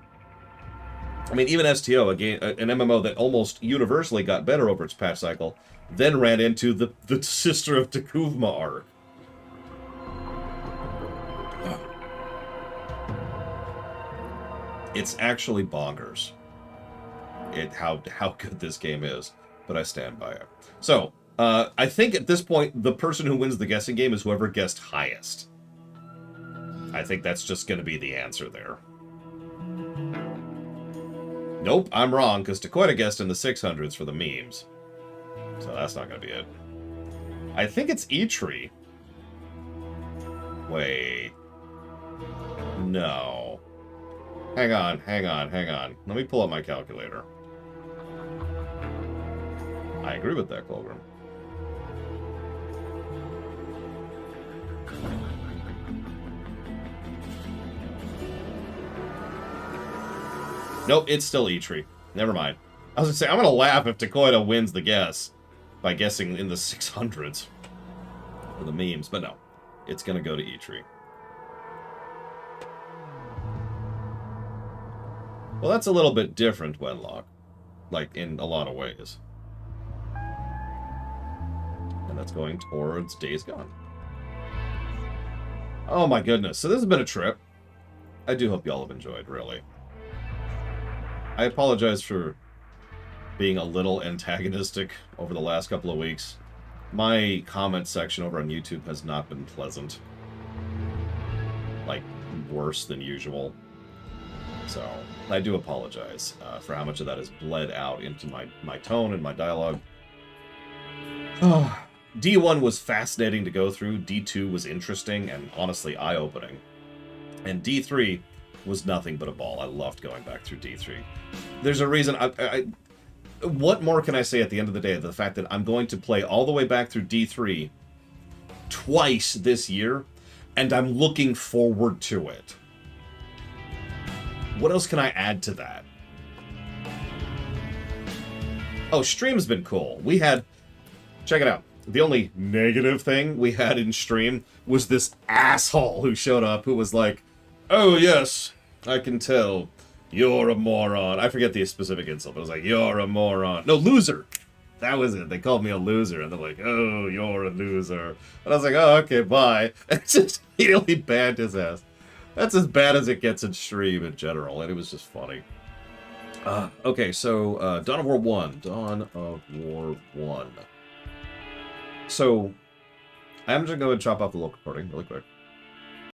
mean, even STO, an MMO that almost universally got better over its patch cycle, then ran into the Sister of Takuvma arc. It's actually bonkers how good this game is, but I stand by it. So, I think at this point, the person who wins the guessing game is whoever guessed highest. I think that's just going to be the answer there. Nope, I'm wrong, because Takoida guessed in the 600s for the memes. So that's not going to be it. I think it's E-Tree. Wait. No. Hang on. Let me pull up my calculator. I agree with that, Colgrim. Nope, it's still E-Tree. Never mind. I was going to say, I'm going to laugh if Takoida wins the guess by guessing in the 600s for the memes, but no. It's going to go to E-Tree. Well, that's a little bit different, Wenlock. Like, in a lot of ways. And that's going towards Days Gone. Oh my goodness. So this has been a trip. I do hope y'all have enjoyed, really. I apologize for being a little antagonistic over the last couple of weeks. My comment section over on YouTube has not been pleasant. Like, worse than usual. So, I do apologize for how much of that has bled out into my tone and my dialogue. D1 was fascinating to go through, D2 was interesting and honestly eye-opening. And D3 was nothing but a ball. I loved going back through D3. There's a reason what more can I say at the end of the day? The fact that I'm going to play all the way back through D3 twice this year, and I'm looking forward to it. What else can I add to that? Oh, stream's been cool. We had... Check it out. The only negative thing we had in stream was this asshole who showed up who was like, "Oh, yes, I can tell. You're a moron." I forget the specific insult, but it was like, "You're a moron." No, loser. That was it. They called me a loser, and they're like, "Oh, you're a loser." And I was like, "Oh, okay, bye." And just immediately banned his ass. That's as bad as it gets in stream in general, and it was just funny. Okay, so, Dawn of War 1. Dawn of War 1. So, I'm just going to go and chop off the local recording really quick.